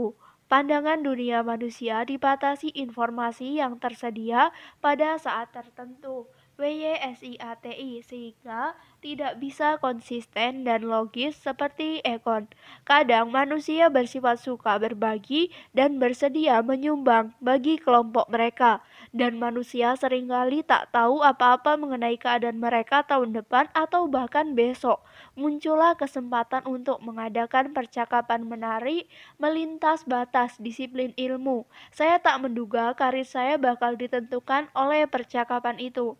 Pandangan dunia manusia dibatasi informasi yang tersedia pada saat tertentu. WYSIATI sehingga tidak bisa konsisten dan logis seperti ekon. Kadang manusia bersifat suka berbagi dan bersedia menyumbang bagi kelompok mereka, dan manusia seringkali tak tahu apa-apa mengenai keadaan mereka tahun depan atau bahkan besok. Muncullah kesempatan untuk mengadakan percakapan menarik melintas batas disiplin ilmu. Saya tak menduga karir saya bakal ditentukan oleh percakapan itu.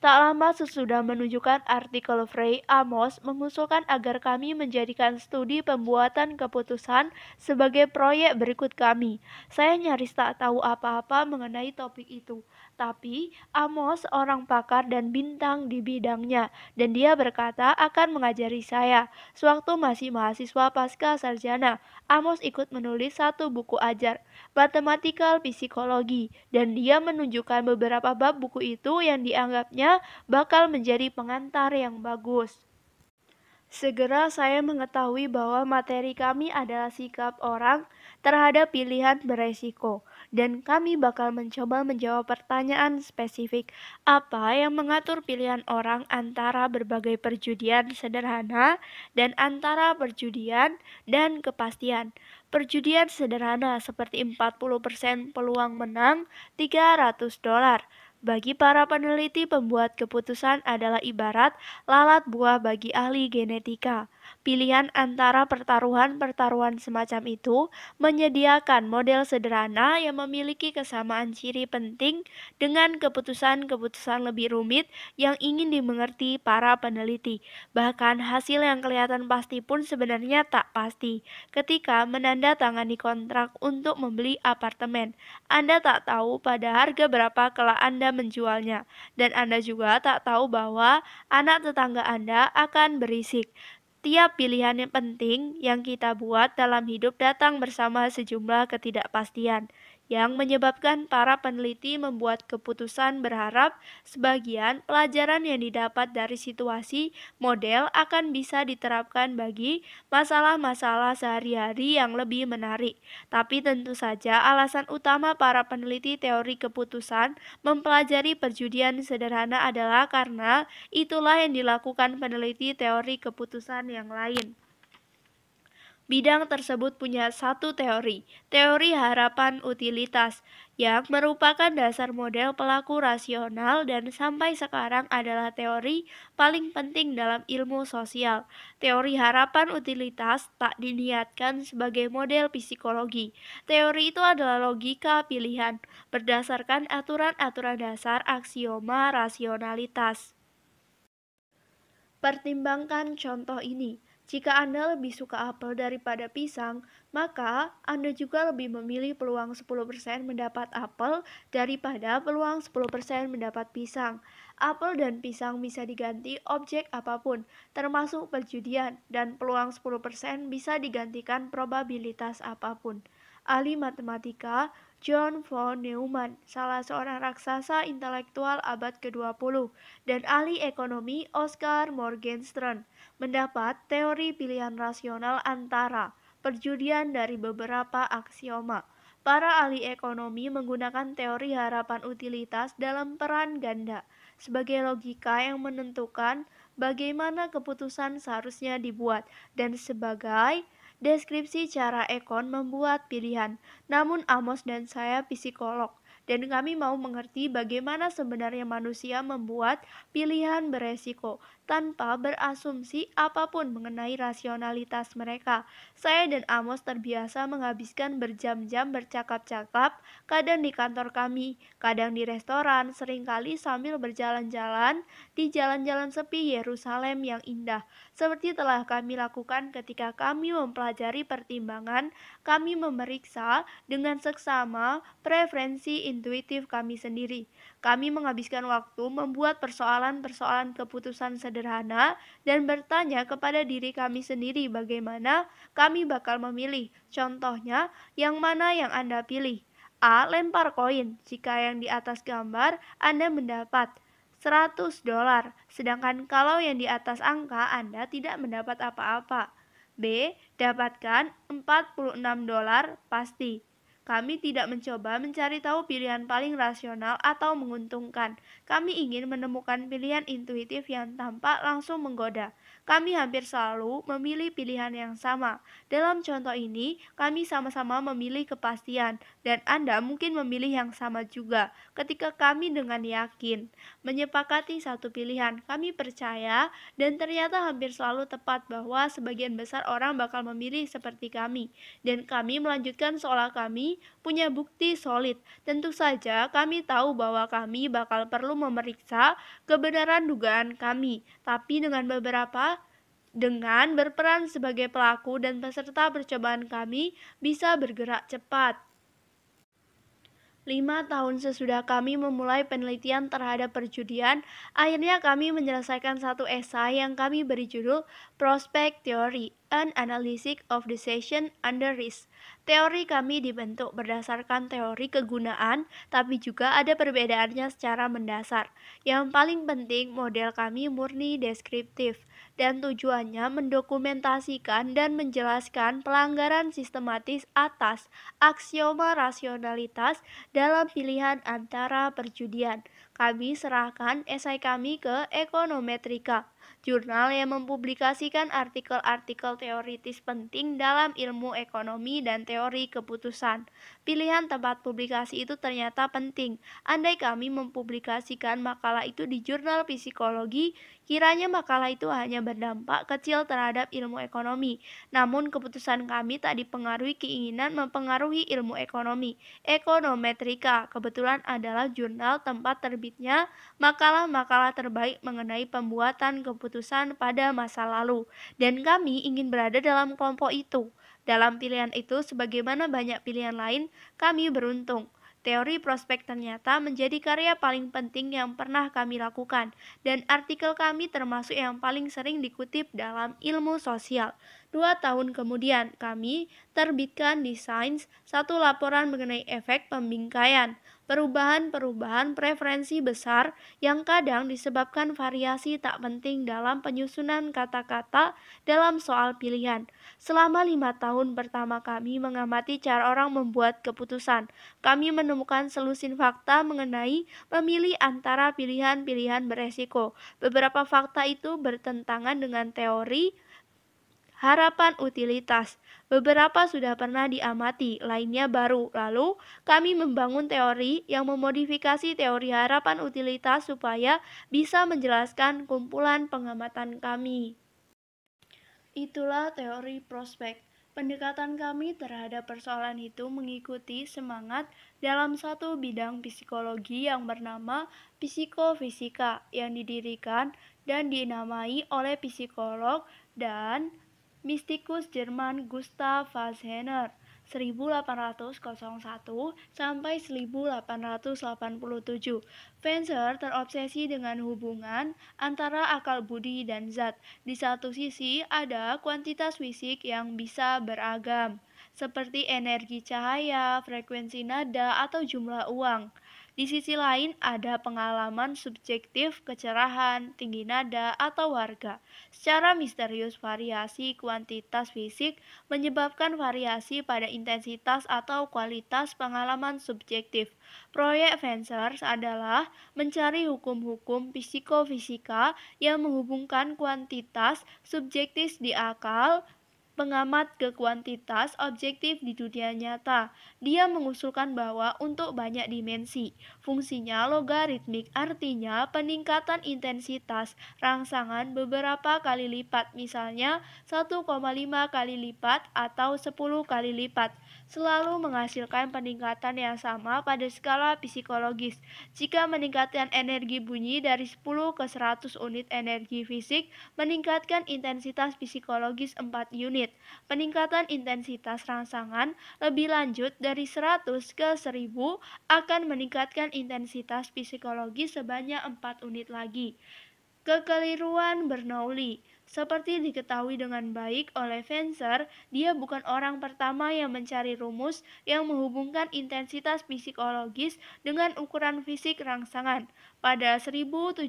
Tak lama sesudah menunjukkan artikel Frey, Amos mengusulkan agar kami menjadikan studi pembuatan keputusan sebagai proyek berikut kami. Saya nyaris tak tahu apa-apa mengenai topik itu. Tapi Amos orang pakar dan bintang di bidangnya, dan dia berkata akan mengajari saya. Sewaktu masih mahasiswa pasca sarjana, Amos ikut menulis satu buku ajar, Mathematical Psychology, dan dia menunjukkan beberapa bab buku itu yang dianggapnya bakal menjadi pengantar yang bagus. Segera saya mengetahui bahwa materi kami adalah sikap orang terhadap pilihan beresiko, dan kami bakal mencoba menjawab pertanyaan spesifik apa yang mengatur pilihan orang antara berbagai perjudian sederhana dan antara perjudian dan kepastian. Perjudian sederhana seperti 40% peluang menang $300. Bagi para peneliti, pembuat keputusan adalah ibarat lalat buah bagi ahli genetika. Pilihan antara pertaruhan-pertaruhan semacam itu menyediakan model sederhana yang memiliki kesamaan ciri penting dengan keputusan-keputusan lebih rumit yang ingin dimengerti para peneliti. Bahkan hasil yang kelihatan pasti pun sebenarnya tak pasti. Ketika menandatangani kontrak untuk membeli apartemen, Anda tak tahu pada harga berapa kelak Anda menjualnya, dan Anda juga tak tahu bahwa anak tetangga Anda akan berisik. Tiap pilihan yang penting yang kita buat dalam hidup datang bersama sejumlah ketidakpastian yang menyebabkan para peneliti membuat keputusan berharap sebagian pelajaran yang didapat dari situasi model akan bisa diterapkan bagi masalah-masalah sehari-hari yang lebih menarik. Tapi tentu saja alasan utama para peneliti teori keputusan mempelajari perjudian sederhana adalah karena itulah yang dilakukan peneliti teori keputusan yang lain. Bidang tersebut punya satu teori, teori harapan utilitas, yang merupakan dasar model pelaku rasional dan sampai sekarang adalah teori paling penting dalam ilmu sosial. Teori harapan utilitas tak diniatkan sebagai model psikologi. Teori itu adalah logika pilihan berdasarkan aturan-aturan dasar aksioma rasionalitas. Pertimbangkan contoh ini. Jika Anda lebih suka apel daripada pisang, maka Anda juga lebih memilih peluang 10% mendapat apel daripada peluang 10% mendapat pisang. Apel dan pisang bisa diganti objek apapun, termasuk perjudian, dan peluang 10% bisa digantikan probabilitas apapun. Ahli matematika John von Neumann, salah seorang raksasa intelektual abad ke-20, dan ahli ekonomi Oscar Morgenstern mendapat teori pilihan rasional antara perjudian dari beberapa aksioma. Para ahli ekonomi menggunakan teori harapan utilitas dalam peran ganda sebagai logika yang menentukan bagaimana keputusan seharusnya dibuat dan sebagai deskripsi cara Ekon membuat pilihan. Namun Amos dan saya psikolog, dan kami mau mengerti bagaimana sebenarnya manusia membuat pilihan beresiko tanpa berasumsi apapun mengenai rasionalitas mereka. Saya dan Amos terbiasa menghabiskan berjam-jam bercakap-cakap, kadang di kantor kami, kadang di restoran, seringkali sambil berjalan-jalan di jalan-jalan sepi Yerusalem yang indah. Seperti telah kami lakukan ketika kami mempelajari pertimbangan, kami memeriksa dengan seksama preferensi intuitif kami sendiri. Kami menghabiskan waktu membuat persoalan-persoalan keputusan sederhana dan bertanya kepada diri kami sendiri bagaimana kami bakal memilih. Contohnya, yang mana yang Anda pilih? A. Lempar koin. Jika yang di atas gambar Anda mendapat $100, sedangkan kalau yang di atas angka Anda tidak mendapat apa-apa. B. Dapatkan $46 pasti. Kami tidak mencoba mencari tahu pilihan paling rasional atau menguntungkan. Kami ingin menemukan pilihan intuitif yang tampak langsung menggoda. Kami hampir selalu memilih pilihan yang sama. Dalam contoh ini, kami sama-sama memilih kepastian, dan Anda mungkin memilih yang sama juga. Ketika kami dengan yakin menyepakati satu pilihan, kami percaya dan ternyata hampir selalu tepat bahwa sebagian besar orang bakal memilih seperti kami, dan kami melanjutkan seolah kami punya bukti solid. Tentu saja kami tahu bahwa kami bakal perlu memeriksa kebenaran dugaan kami, tapi dengan berperan sebagai pelaku dan peserta percobaan kami bisa bergerak cepat. 5 tahun sesudah kami memulai penelitian terhadap perjudian, akhirnya kami menyelesaikan satu esai yang kami beri judul Prospect Theory, an Analysis of Decision Under Risk. Teori kami dibentuk berdasarkan teori kegunaan, tapi juga ada perbedaannya secara mendasar. Yang paling penting, model kami murni deskriptif. dan tujuannya mendokumentasikan dan menjelaskan pelanggaran sistematis atas aksioma rasionalitas dalam pilihan antara perjudian. Kami serahkan esai kami ke Ekonometrika, jurnal yang mempublikasikan artikel-artikel teoritis penting dalam ilmu ekonomi dan teori keputusan. Pilihan tempat publikasi itu ternyata penting. Andai kami mempublikasikan makalah itu di jurnal psikologi, kiranya makalah itu hanya berdampak kecil terhadap ilmu ekonomi. Namun keputusan kami tak dipengaruhi keinginan mempengaruhi ilmu ekonomi. Ekonometrika kebetulan adalah jurnal tempat terbitnya makalah-makalah terbaik mengenai pembuatan keputusan pada masa lalu. Dan kami ingin berada dalam kelompok itu. Dalam pilihan itu, sebagaimana banyak pilihan lain, kami beruntung. Teori prospek ternyata menjadi karya paling penting yang pernah kami lakukan, dan artikel kami termasuk yang paling sering dikutip dalam ilmu sosial. 2 tahun kemudian, kami terbitkan di Science satu laporan mengenai efek pembingkaian, perubahan-perubahan preferensi besar yang kadang disebabkan variasi tak penting dalam penyusunan kata-kata dalam soal pilihan. Selama 5 tahun pertama kami mengamati cara orang membuat keputusan, kami menemukan selusin fakta mengenai memilih antara pilihan-pilihan beresiko. Beberapa fakta itu bertentangan dengan teori harapan utilitas. Beberapa sudah pernah diamati, lainnya baru. Lalu, kami membangun teori yang memodifikasi teori harapan utilitas supaya bisa menjelaskan kumpulan pengamatan kami. Itulah teori prospek. Pendekatan kami terhadap persoalan itu mengikuti semangat dalam satu bidang psikologi yang bernama psikofisika yang didirikan dan dinamai oleh psikolog dan mistikus Jerman Gustav Fachner 1801 sampai 1887. Fenscher terobsesi dengan hubungan antara akal budi dan zat. Di satu sisi ada kuantitas fisik yang bisa beragam, seperti energi cahaya, frekuensi nada, atau jumlah uang. Di sisi lain ada pengalaman subjektif, kecerahan, tinggi nada, atau harga. Secara misterius variasi kuantitas fisik menyebabkan variasi pada intensitas atau kualitas pengalaman subjektif. Proyek Fenscher adalah mencari hukum-hukum psikofisika yang menghubungkan kuantitas subjektif di akal pengamat ke kuantitas objektif di dunia nyata. Dia mengusulkan bahwa untuk banyak dimensi, fungsinya logaritmik, artinya peningkatan intensitas rangsangan beberapa kali lipat, misalnya 1,5 kali lipat atau 10 kali lipat, selalu menghasilkan peningkatan yang sama pada skala psikologis. Jika meningkatkan energi bunyi dari 10 ke 100 unit energi fisik, meningkatkan intensitas psikologis 4 unit. Peningkatan intensitas rangsangan lebih lanjut dari 100 ke 1000 akan meningkatkan intensitas psikologis sebanyak 4 unit lagi. Kekeliruan Bernoulli. Seperti diketahui dengan baik oleh Fenscher, dia bukan orang pertama yang mencari rumus yang menghubungkan intensitas psikologis dengan ukuran fisik rangsangan. Pada 1738,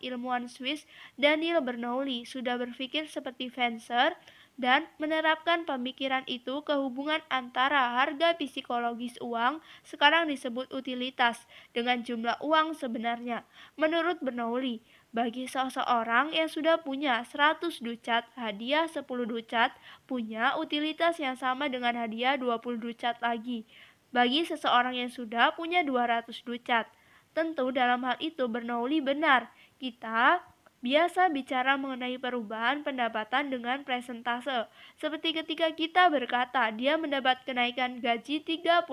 ilmuwan Swiss Daniel Bernoulli sudah berpikir seperti Fenscher dan menerapkan pemikiran itu ke hubungan antara harga psikologis uang, sekarang disebut utilitas, dengan jumlah uang sebenarnya. Menurut Bernoulli, bagi seseorang yang sudah punya 100 ducat, hadiah 10 ducat punya utilitas yang sama dengan hadiah 20 ducat lagi. Bagi seseorang yang sudah punya 200 ducat. Tentu dalam hal itu Bernoulli benar. Kita biasa bicara mengenai perubahan pendapatan dengan presentase. Seperti ketika kita berkata dia mendapat kenaikan gaji 30%.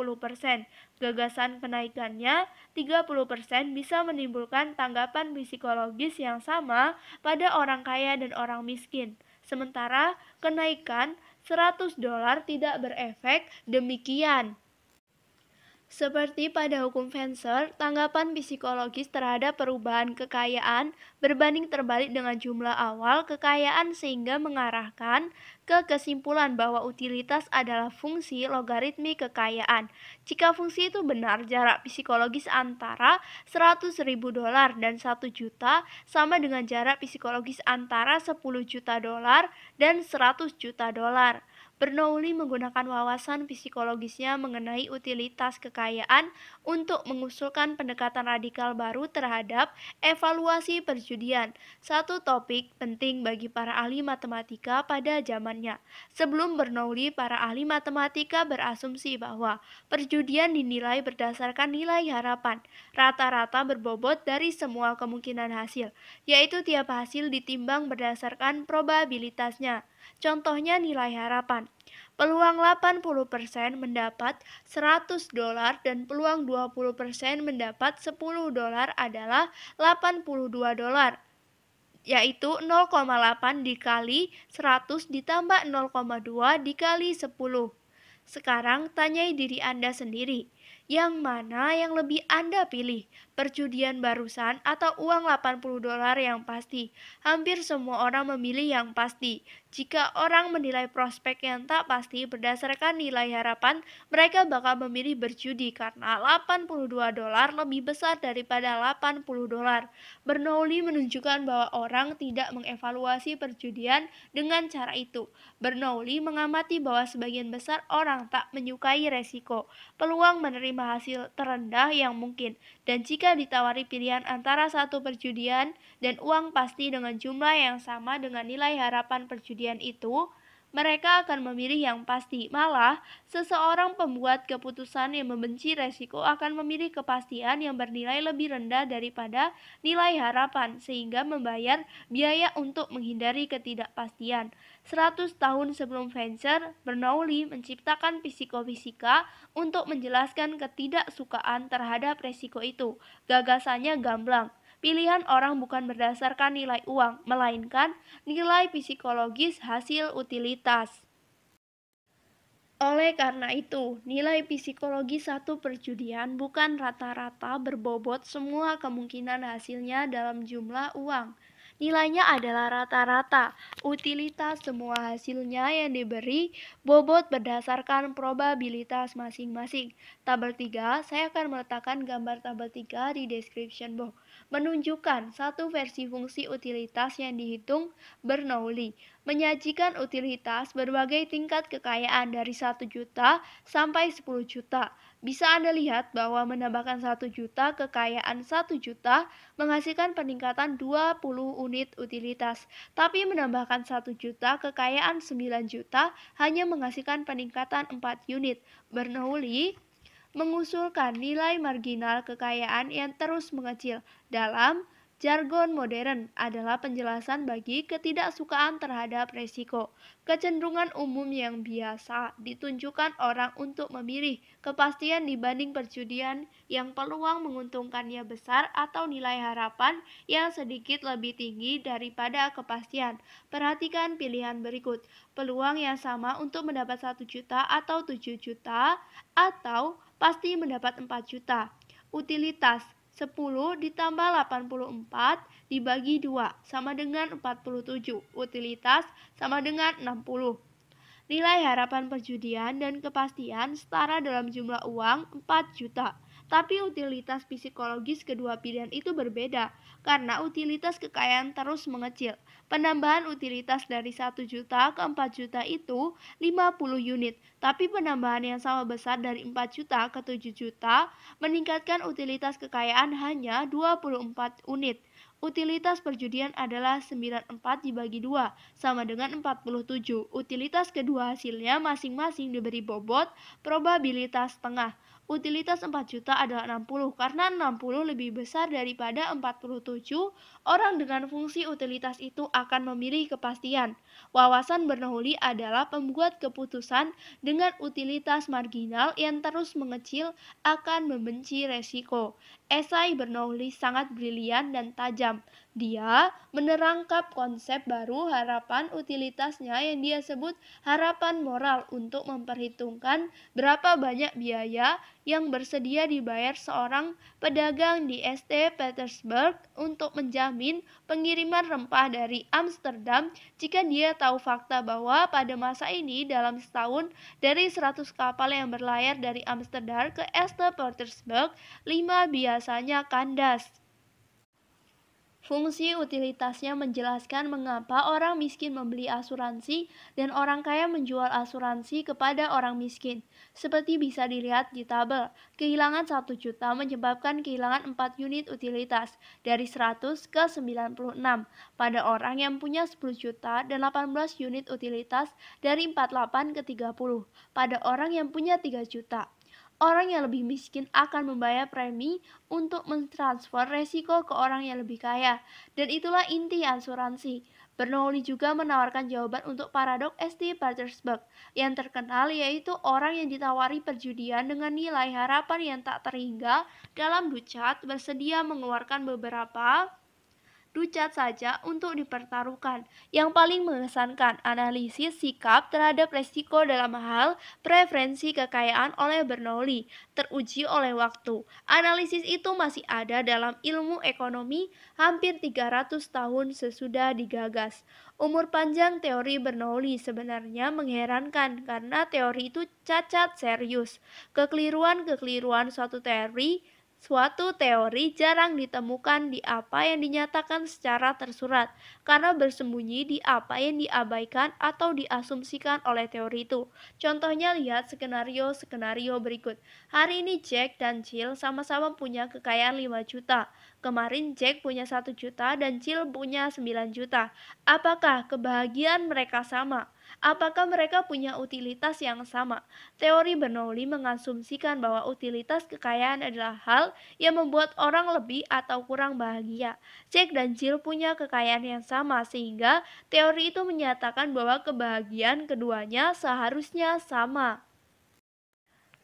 Gagasan kenaikannya 30% bisa menimbulkan tanggapan psikologis yang sama pada orang kaya dan orang miskin. Sementara kenaikan $100 tidak berefek demikian. Seperti pada hukum Fencer, tanggapan psikologis terhadap perubahan kekayaan berbanding terbalik dengan jumlah awal kekayaan sehingga mengarahkan ke kesimpulan bahwa utilitas adalah fungsi logaritmik kekayaan. Jika fungsi itu benar, jarak psikologis antara 100.000 dolar dan 1 juta sama dengan jarak psikologis antara 10 juta dolar dan 100 juta dolar. Bernoulli menggunakan wawasan psikologisnya mengenai utilitas kekayaan untuk mengusulkan pendekatan radikal baru terhadap evaluasi perjudian, satu topik penting bagi para ahli matematika pada zamannya. Sebelum Bernoulli, para ahli matematika berasumsi bahwa perjudian dinilai berdasarkan nilai harapan, rata-rata berbobot dari semua kemungkinan hasil, yaitu tiap hasil ditimbang berdasarkan probabilitasnya. Contohnya nilai harapan. Peluang 80% mendapat 100 dolar dan peluang 20% mendapat 10 dolar adalah 82 dolar, yaitu 0,8 dikali 100 ditambah 0,2 dikali 10. Sekarang tanyai diri Anda sendiri, yang mana yang lebih Anda pilih? Perjudian barusan atau uang 80 dolar yang pasti? Hampir semua orang memilih yang pasti. Jika orang menilai prospek yang tak pasti berdasarkan nilai harapan, mereka bakal memilih berjudi karena 82 dolar lebih besar daripada 80 dolar. Bernoulli menunjukkan bahwa orang tidak mengevaluasi perjudian dengan cara itu. Bernoulli mengamati bahwa sebagian besar orang tak menyukai resiko, peluang menerima hasil terendah yang mungkin, dan jika ditawari pilihan antara satu perjudian dan uang pasti dengan jumlah yang sama dengan nilai harapan perjudian itu, mereka akan memilih yang pasti. Malah, seseorang pembuat keputusan yang membenci resiko akan memilih kepastian yang bernilai lebih rendah daripada nilai harapan, sehingga membayar biaya untuk menghindari ketidakpastian. 100 tahun sebelum Fencer, Bernoulli menciptakan psikofisika untuk menjelaskan ketidaksukaan terhadap resiko itu. Gagasannya gamblang. Pilihan orang bukan berdasarkan nilai uang, melainkan nilai psikologis hasil utilitas. Oleh karena itu, nilai psikologi satu perjudian bukan rata-rata berbobot semua kemungkinan hasilnya dalam jumlah uang. Nilainya adalah rata-rata, utilitas semua hasilnya yang diberi bobot berdasarkan probabilitas masing-masing. Tabel 3, saya akan meletakkan gambar tabel 3 di description box, menunjukkan satu versi fungsi utilitas yang dihitung Bernoulli. Menyajikan utilitas berbagai tingkat kekayaan dari 1 juta sampai 10 juta. Bisa Anda lihat bahwa menambahkan 1 juta kekayaan 1 juta menghasilkan peningkatan 20 unit utilitas. Tapi menambahkan 1 juta kekayaan 9 juta hanya menghasilkan peningkatan 4 unit. Bernoulli mengusulkan nilai marginal kekayaan yang terus mengecil. Dalam jargon modern adalah penjelasan bagi ketidaksukaan terhadap resiko. Kecenderungan umum yang biasa ditunjukkan orang untuk memilih kepastian dibanding perjudian yang peluang menguntungkannya besar atau nilai harapan yang sedikit lebih tinggi daripada kepastian. Perhatikan pilihan berikut. Peluang yang sama untuk mendapat 1 juta atau 7 juta atau pasti mendapat 4 juta. Utilitas 10 ditambah 84 dibagi 2 sama dengan 47. Utilitas sama dengan 60. Nilai harapan perjudian dan kepastian setara dalam jumlah uang 4 juta. Tapi utilitas psikologis kedua pilihan itu berbeda, karena utilitas kekayaan terus mengecil. Penambahan utilitas dari 1 juta ke 4 juta itu 50 unit, tapi penambahan yang sama besar dari 4 juta ke 7 juta meningkatkan utilitas kekayaan hanya 24 unit. Utilitas perjudian adalah 94 dibagi 2, sama dengan 47. Utilitas kedua hasilnya masing-masing diberi bobot probabilitas setengah. Utilitas 4 juta adalah 60, karena 60 lebih besar daripada 47, orang dengan fungsi utilitas itu akan memilih kepastian. Wawasan Bernoulli adalah pembuat keputusan dengan utilitas marginal yang terus mengecil akan membenci resiko. Esai Bernoulli sangat brilian dan tajam. jam. Dia menerangkan konsep baru harapan utilitasnya yang dia sebut harapan moral untuk memperhitungkan berapa banyak biaya yang bersedia dibayar seorang pedagang di St. Petersburg untuk menjamin pengiriman rempah dari Amsterdam jika dia tahu fakta bahwa pada masa ini dalam setahun dari 100 kapal yang berlayar dari Amsterdam ke St. Petersburg, 5 biasanya kandas. Fungsi utilitasnya menjelaskan mengapa orang miskin membeli asuransi dan orang kaya menjual asuransi kepada orang miskin. Seperti bisa dilihat di tabel, kehilangan 1 juta menyebabkan kehilangan 4 unit utilitas dari 100 ke 96 pada orang yang punya 10 juta dan 18 unit utilitas dari 48 ke 30 pada orang yang punya 3 juta. Orang yang lebih miskin akan membayar premi untuk mentransfer resiko ke orang yang lebih kaya. Dan itulah inti asuransi. Bernoulli juga menawarkan jawaban untuk paradoks St. Petersburg yang terkenal, yaitu orang yang ditawari perjudian dengan nilai harapan yang tak terhingga dalam ducat bersedia mengeluarkan beberapa ducat saja untuk dipertaruhkan. Yang paling mengesankan, analisis sikap terhadap resiko dalam hal preferensi kekayaan oleh Bernoulli teruji oleh waktu. Analisis itu masih ada dalam ilmu ekonomi hampir 300 tahun sesudah digagas. Umur panjang teori Bernoulli sebenarnya mengherankan karena teori itu cacat serius. Kekeliruan-kekeliruan suatu teori jarang ditemukan di apa yang dinyatakan secara tersurat, karena bersembunyi di apa yang diabaikan atau diasumsikan oleh teori itu. Contohnya lihat skenario berikut. Hari ini Jack dan Jill sama-sama punya kekayaan 5 juta. Kemarin Jack punya 1 juta dan Jill punya 9 juta. Apakah kebahagiaan mereka sama? Apakah mereka punya utilitas yang sama? Teori Bernoulli mengasumsikan bahwa utilitas kekayaan adalah hal yang membuat orang lebih atau kurang bahagia. Jack dan Jill punya kekayaan yang sama sehingga teori itu menyatakan bahwa kebahagiaan keduanya seharusnya sama.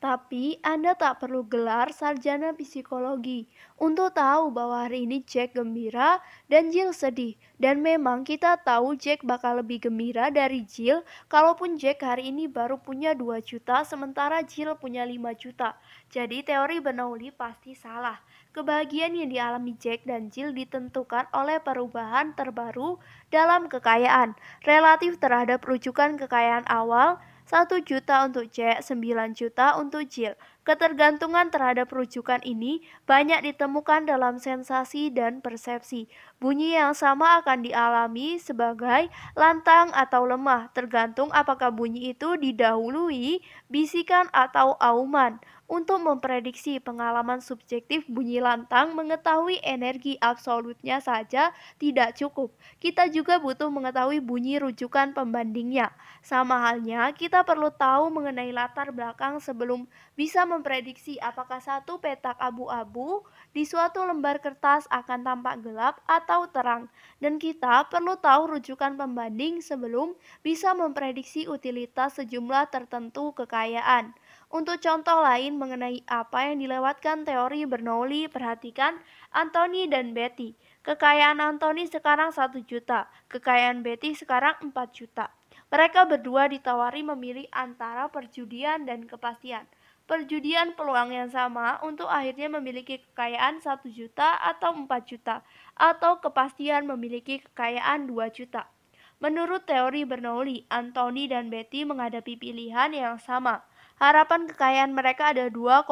Tapi Anda tak perlu gelar sarjana psikologi untuk tahu bahwa hari ini Jack gembira dan Jill sedih. Dan memang kita tahu Jack bakal lebih gembira dari Jill kalaupun Jack hari ini baru punya 2 juta sementara Jill punya 5 juta. Jadi teori Bernoulli pasti salah. Kebahagiaan yang dialami Jack dan Jill ditentukan oleh perubahan terbaru dalam kekayaan relatif terhadap rujukan kekayaan awal, 1 juta untuk Jack, 9 juta untuk Jill. Ketergantungan terhadap rujukan ini banyak ditemukan dalam sensasi dan persepsi. Bunyi yang sama akan dialami sebagai lantang atau lemah, tergantung apakah bunyi itu didahului bisikan atau auman. Untuk memprediksi pengalaman subjektif bunyi lantang, mengetahui energi absolutnya saja tidak cukup. Kita juga butuh mengetahui bunyi rujukan pembandingnya. Sama halnya, kita perlu tahu mengenai latar belakang sebelum bisa memprediksi apakah satu petak abu-abu di suatu lembar kertas akan tampak gelap atau terang. Dan kita perlu tahu rujukan pembanding sebelum bisa memprediksi utilitas sejumlah tertentu kekayaan. Untuk contoh lain mengenai apa yang dilewatkan teori Bernoulli, perhatikan Anthony dan Betty. Kekayaan Anthony sekarang 1 juta, kekayaan Betty sekarang 4 juta. Mereka berdua ditawari memilih antara perjudian dan kepastian. Perjudian peluang yang sama untuk akhirnya memiliki kekayaan 1 juta atau 4 juta, atau kepastian memiliki kekayaan 2 juta. Menurut teori Bernoulli, Anthony dan Betty menghadapi pilihan yang sama. Harapan kekayaan mereka ada 2,5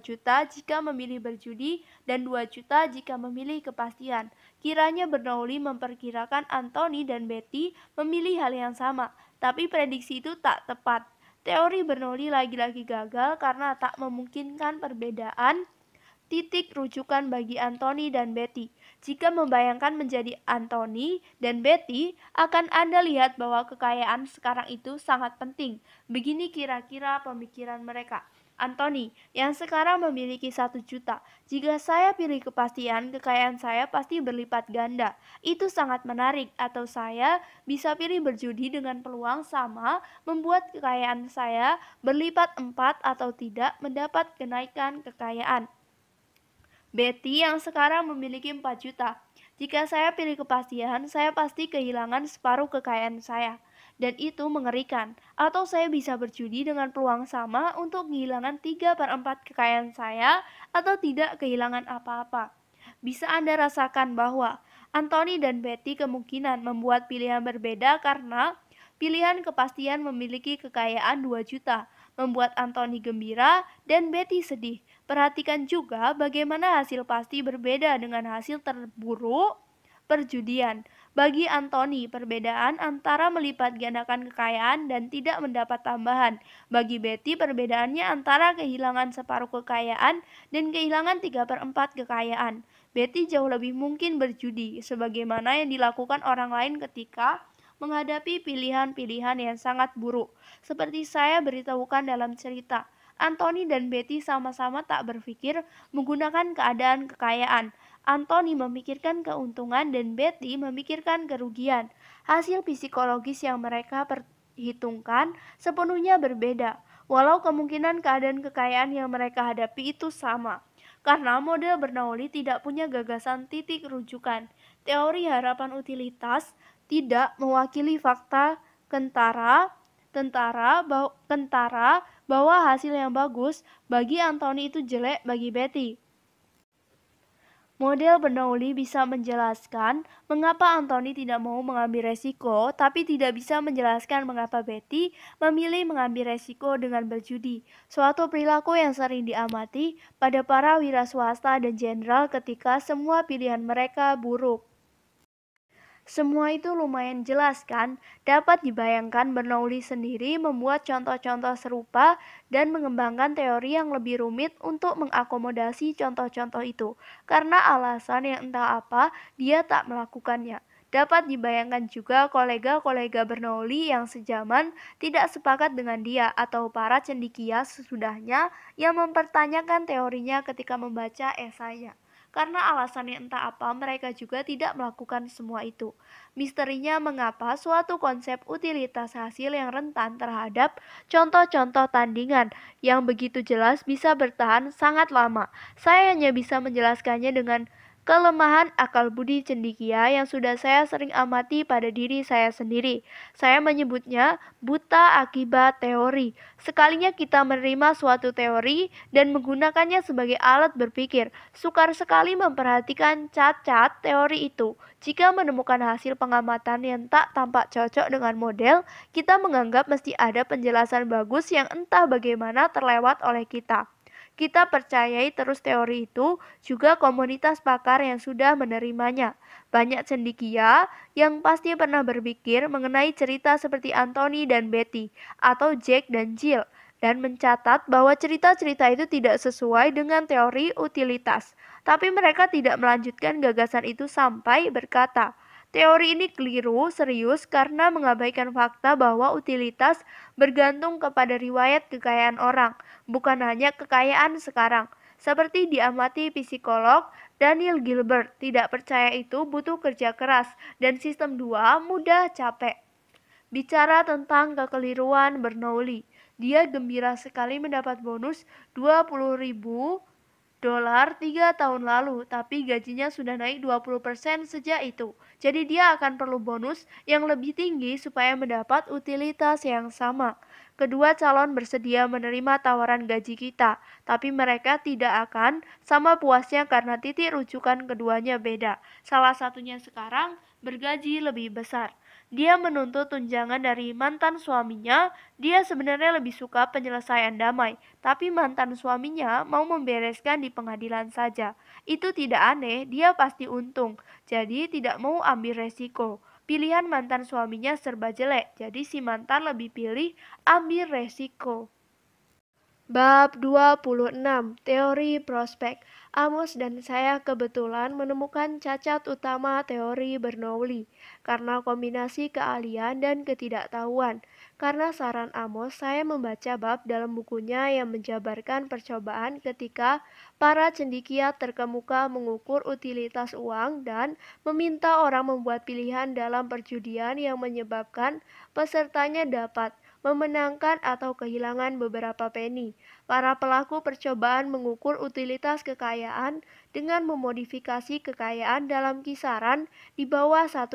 juta jika memilih berjudi dan 2 juta jika memilih kepastian. Kiranya Bernoulli memperkirakan Anthony dan Betty memilih hal yang sama, tapi prediksi itu tak tepat. Teori Bernoulli lagi-lagi gagal karena tak memungkinkan perbedaan titik rujukan bagi Anthony dan Betty. Jika membayangkan menjadi Anthony dan Betty, akan Anda lihat bahwa kekayaan sekarang itu sangat penting. Begini kira-kira pemikiran mereka. Anthony, yang sekarang memiliki 1 juta. Jika saya pilih kepastian, kekayaan saya pasti berlipat ganda. Itu sangat menarik. Atau saya bisa pilih berjudi dengan peluang sama, membuat kekayaan saya berlipat 4 atau tidak mendapat kenaikan kekayaan. Betty yang sekarang memiliki 4 juta. Jika saya pilih kepastian, saya pasti kehilangan separuh kekayaan saya. Dan itu mengerikan. Atau saya bisa berjudi dengan peluang sama untuk kehilangan 3/4 kekayaan saya atau tidak kehilangan apa-apa. Bisa Anda rasakan bahwa Anthony dan Betty kemungkinan membuat pilihan berbeda karena pilihan kepastian memiliki kekayaan 2 juta, membuat Anthony gembira dan Betty sedih. Perhatikan juga bagaimana hasil pasti berbeda dengan hasil terburuk perjudian. Bagi Anthony, perbedaan antara melipat gandakan kekayaan dan tidak mendapat tambahan. Bagi Betty, perbedaannya antara kehilangan separuh kekayaan dan kehilangan 3/4 kekayaan. Betty jauh lebih mungkin berjudi, sebagaimana yang dilakukan orang lain ketika menghadapi pilihan-pilihan yang sangat buruk. Seperti saya beritahukan dalam cerita, Anthony dan Betty sama-sama tak berpikir menggunakan keadaan kekayaan. Anthony memikirkan keuntungan dan Betty memikirkan kerugian. Hasil psikologis yang mereka perhitungkan sepenuhnya berbeda, walau kemungkinan keadaan kekayaan yang mereka hadapi itu sama. Karena model Bernoulli tidak punya gagasan titik rujukan, teori harapan utilitas tidak mewakili fakta kentara bahwa hasil yang bagus bagi Anthony itu jelek bagi Betty. Model Bernoulli bisa menjelaskan mengapa Anthony tidak mau mengambil resiko, tapi tidak bisa menjelaskan mengapa Betty memilih mengambil resiko dengan berjudi. Suatu perilaku yang sering diamati pada para wira swasta dan jenderal ketika semua pilihan mereka buruk. Semua itu lumayan jelas kan? Dapat dibayangkan Bernoulli sendiri membuat contoh-contoh serupa dan mengembangkan teori yang lebih rumit untuk mengakomodasi contoh-contoh itu. Karena alasan yang entah apa, dia tak melakukannya. Dapat dibayangkan juga kolega-kolega Bernoulli yang sejaman tidak sepakat dengan dia atau para cendekia sesudahnya yang mempertanyakan teorinya ketika membaca esainya. Karena alasan yang entah apa, mereka juga tidak melakukan semua itu. Misterinya mengapa suatu konsep utilitas hasil yang rentan terhadap contoh-contoh tandingan yang begitu jelas bisa bertahan sangat lama. Saya hanya bisa menjelaskannya dengan kelemahan akal budi cendekia yang sudah saya sering amati pada diri saya sendiri. Saya menyebutnya buta akibat teori. Sekalinya kita menerima suatu teori dan menggunakannya sebagai alat berpikir, sukar sekali memperhatikan cacat teori itu. Jika menemukan hasil pengamatan yang tak tampak cocok dengan model, kita menganggap mesti ada penjelasan bagus yang entah bagaimana terlewat oleh kita. Kita percayai terus teori itu, juga komunitas pakar yang sudah menerimanya. Banyak cendekia yang pasti pernah berpikir mengenai cerita seperti Anthony dan Betty, atau Jack dan Jill, dan mencatat bahwa cerita-cerita itu tidak sesuai dengan teori utilitas. Tapi mereka tidak melanjutkan gagasan itu sampai berkata, teori ini keliru serius karena mengabaikan fakta bahwa utilitas bergantung kepada riwayat kekayaan orang, bukan hanya kekayaan sekarang. Seperti diamati psikolog Daniel Gilbert, tidak percaya itu butuh kerja keras dan sistem 2 mudah capek. Bicara tentang kekeliruan Bernoulli, dia gembira sekali mendapat bonus 20.000 dolar 3 tahun lalu, tapi gajinya sudah naik 20% sejak itu. Jadi dia akan perlu bonus yang lebih tinggi supaya mendapat utilitas yang sama. Kedua calon bersedia menerima tawaran gaji kita, tapi mereka tidak akan sama puasnya karena titik rujukan keduanya beda. Salah satunya sekarang bergaji lebih besar. Dia menuntut tunjangan dari mantan suaminya. Dia sebenarnya lebih suka penyelesaian damai, tapi mantan suaminya mau membereskan di pengadilan saja. Itu tidak aneh, dia pasti untung, jadi tidak mau ambil resiko. Pilihan mantan suaminya serba jelek, jadi si mantan lebih pilih ambil resiko. Bab 26. Teori prospek. Amos dan saya kebetulan menemukan cacat utama teori Bernoulli karena kombinasi keahlian dan ketidaktahuan. Karena saran Amos, saya membaca bab dalam bukunya yang menjabarkan percobaan ketika para cendekia terkemuka mengukur utilitas uang dan meminta orang membuat pilihan dalam perjudian yang menyebabkan pesertanya dapat memenangkan atau kehilangan beberapa penny. Para pelaku percobaan mengukur utilitas kekayaan dengan memodifikasi kekayaan dalam kisaran di bawah $1.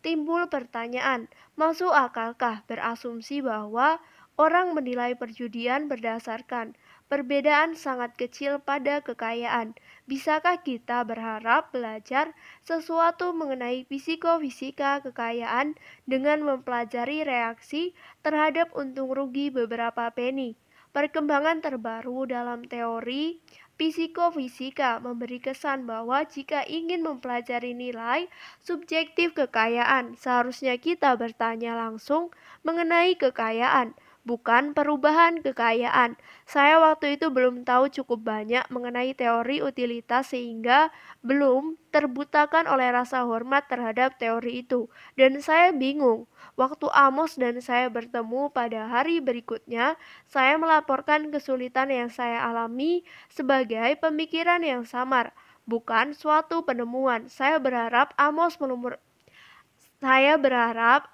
Timbul pertanyaan, masuk akalkah berasumsi bahwa orang menilai perjudian berdasarkan perbedaan sangat kecil pada kekayaan? Bisakah kita berharap belajar sesuatu mengenai fisika kekayaan dengan mempelajari reaksi terhadap untung rugi beberapa penny? Perkembangan terbaru dalam teori psikofisika memberi kesan bahwa jika ingin mempelajari nilai subjektif kekayaan, seharusnya kita bertanya langsung mengenai kekayaan, bukan perubahan kekayaan. Saya waktu itu belum tahu cukup banyak mengenai teori utilitas sehingga belum terbutakan oleh rasa hormat terhadap teori itu. Dan saya bingung. Waktu Amos dan saya bertemu pada hari berikutnya, saya melaporkan kesulitan yang saya alami sebagai pemikiran yang samar, bukan suatu penemuan. Saya berharap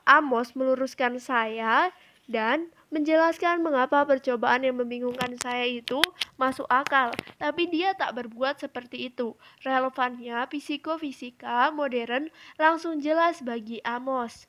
Amos meluruskan saya dan menjelaskan mengapa percobaan yang membingungkan saya itu masuk akal, tapi dia tak berbuat seperti itu. Relevannya psikofisika modern langsung jelas bagi Amos.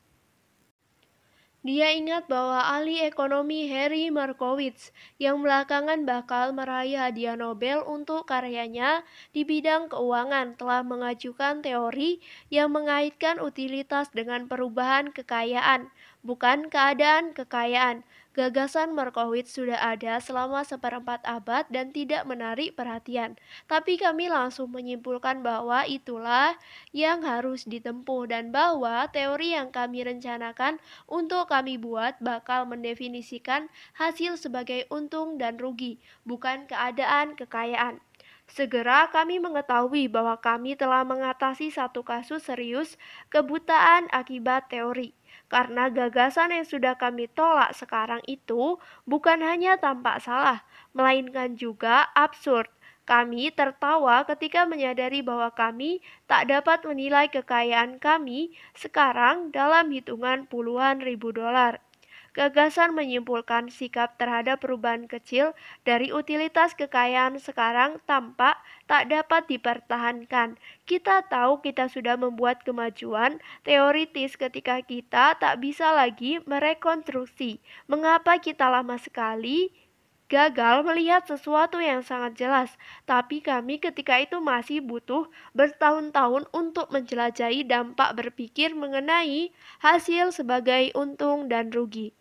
Dia ingat bahwa ahli ekonomi Harry Markowitz yang belakangan bakal meraih hadiah Nobel untuk karyanya di bidang keuangan telah mengajukan teori yang mengaitkan utilitas dengan perubahan kekayaan, bukan keadaan kekayaan. Gagasan Markowitz sudah ada selama seperempat abad dan tidak menarik perhatian. Tapi kami langsung menyimpulkan bahwa itulah yang harus ditempuh dan bahwa teori yang kami rencanakan untuk kami buat bakal mendefinisikan hasil sebagai untung dan rugi, bukan keadaan kekayaan. Segera kami mengetahui bahwa kami telah mengatasi satu kasus serius kebutaan akibat teori. Karena gagasan yang sudah kami tolak sekarang itu bukan hanya tampak salah, melainkan juga absurd. Kami tertawa ketika menyadari bahwa kami tak dapat menilai kekayaan kami sekarang dalam hitungan puluhan ribu dolar. Gagasan menyimpulkan sikap terhadap perubahan kecil dari utilitas kekayaan sekarang tampak tak dapat dipertahankan. Kita tahu kita sudah membuat kemajuan teoritis ketika kita tak bisa lagi merekonstruksi mengapa kita lama sekali gagal melihat sesuatu yang sangat jelas, tapi kami ketika itu masih butuh bertahun-tahun untuk menjelajahi dampak berpikir mengenai hasil sebagai untung dan rugi.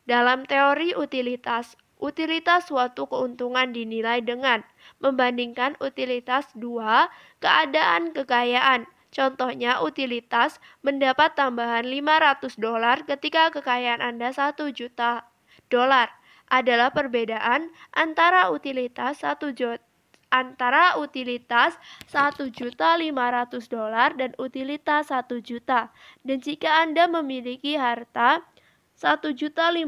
Dalam teori utilitas, utilitas suatu keuntungan dinilai dengan membandingkan utilitas dua keadaan kekayaan. Contohnya utilitas mendapat tambahan $500 ketika kekayaan Anda $1 juta adalah perbedaan antara utilitas $1.500.000 dan utilitas 1 juta. Dan jika Anda memiliki harta $1.500.000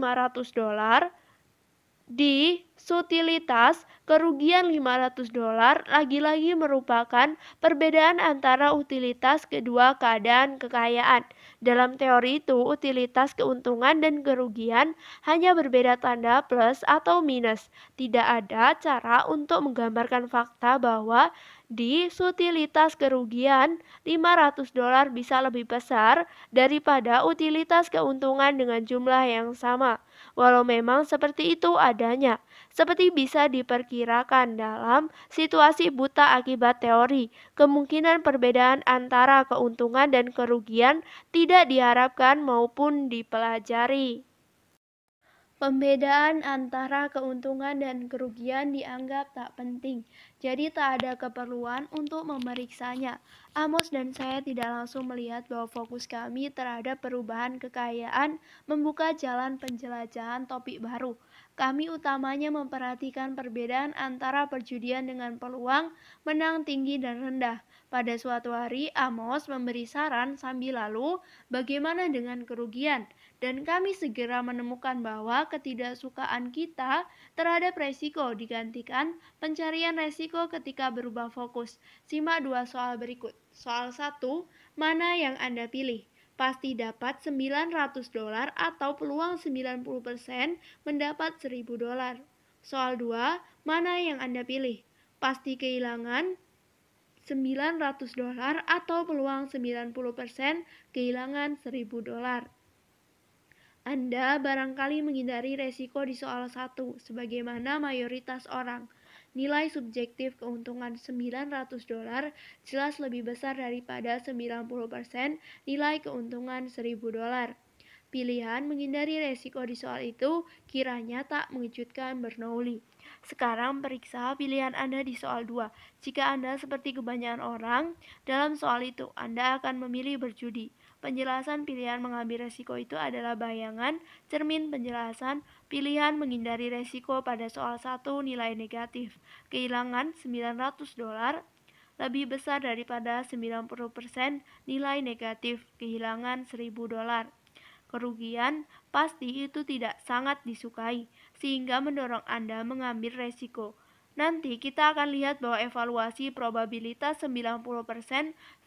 di utilitas kerugian $500 lagi-lagi merupakan perbedaan antara utilitas kedua keadaan kekayaan. Dalam teori itu, utilitas keuntungan dan kerugian hanya berbeda tanda plus atau minus. Tidak ada cara untuk menggambarkan fakta bahwa di utilitas kerugian $500 bisa lebih besar daripada utilitas keuntungan dengan jumlah yang sama. Walau memang seperti itu adanya, seperti bisa diperkirakan dalam situasi buta akibat teori, kemungkinan perbedaan antara keuntungan dan kerugian tidak diharapkan maupun dipelajari. Pembedaan antara keuntungan dan kerugian dianggap tak penting, jadi tak ada keperluan untuk memeriksanya. Amos dan saya tidak langsung melihat bahwa fokus kami terhadap perubahan kekayaan membuka jalan penjelajahan topik baru. Kami utamanya memperhatikan perbedaan antara perjudian dengan peluang menang tinggi dan rendah. Pada suatu hari, Amos memberi saran sambil lalu, bagaimana dengan kerugian? Dan kami segera menemukan bahwa ketidaksukaan kita terhadap resiko digantikan pencarian resiko ketika berubah fokus. Simak dua soal berikut. Soal 1, mana yang Anda pilih? pasti dapat $900 atau peluang 90% mendapat $1.000. Soal 2, mana yang Anda pilih? Pasti kehilangan $900 atau peluang 90% kehilangan $1.000. Anda barangkali menghindari resiko di soal 1, sebagaimana mayoritas orang. Nilai subjektif keuntungan $900 jelas lebih besar daripada 90% nilai keuntungan $1.000. Pilihan menghindari resiko di soal itu kiranya tak mengejutkan Bernoulli. Sekarang periksa pilihan Anda di soal 2. Jika Anda seperti kebanyakan orang, dalam soal itu Anda akan memilih berjudi. Penjelasan pilihan mengambil resiko itu adalah bayangan, cermin penjelasan, pilihan menghindari resiko pada soal 1 nilai negatif. Kehilangan $900 lebih besar daripada 90% nilai negatif, kehilangan $1.000. Kerugian pasti itu tidak sangat disukai, sehingga mendorong Anda mengambil resiko. Nanti kita akan lihat bahwa evaluasi probabilitas 90%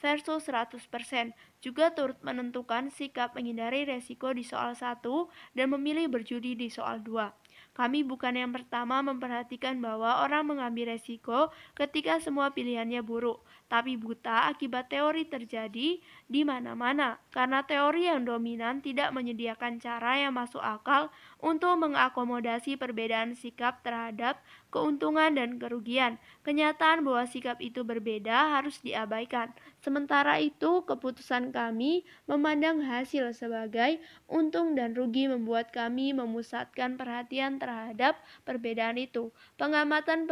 versus 100% juga turut menentukan sikap menghindari resiko di soal 1 dan memilih berjudi di soal 2. Kami bukan yang pertama memperhatikan bahwa orang mengambil resiko ketika semua pilihannya buruk, tapi buta akibat teori terjadi di mana-mana, karena teori yang dominan tidak menyediakan cara yang masuk akal untuk mengakomodasi perbedaan sikap terhadap keuntungan dan kerugian. Kenyataan bahwa sikap itu berbeda harus diabaikan. Sementara itu, keputusan kami memandang hasil sebagai untung dan rugi membuat kami memusatkan perhatian terhadap perbedaan itu. Pengamatan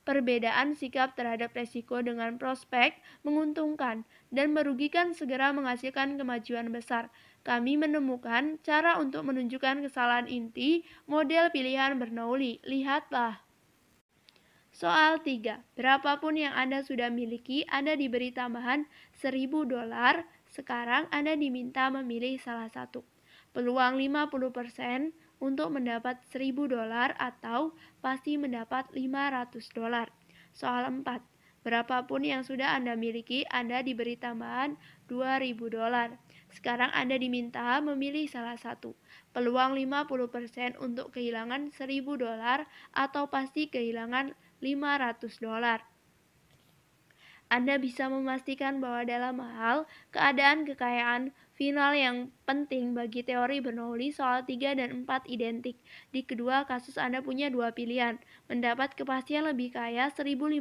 perbedaan sikap terhadap resiko dengan prospek menguntungkan dan merugikan segera menghasilkan kemajuan besar. Kami menemukan cara untuk menunjukkan kesalahan inti model pilihan Bernoulli. Lihatlah. Soal 3. Berapapun yang Anda sudah miliki, Anda diberi tambahan $1.000. Sekarang Anda diminta memilih salah satu. Peluang 50% untuk mendapat $1.000 atau pasti mendapat $500. Soal 4. Berapapun yang sudah Anda miliki, Anda diberi tambahan $2.000. Sekarang Anda diminta memilih salah satu. Peluang 50% untuk kehilangan $1.000 atau pasti kehilangan $500. Anda bisa memastikan bahwa dalam hal keadaan kekayaan final yang penting bagi teori Bernoulli, soal 3 dan 4 identik. Di kedua kasus Anda punya dua pilihan, mendapat kepastian lebih kaya $1.500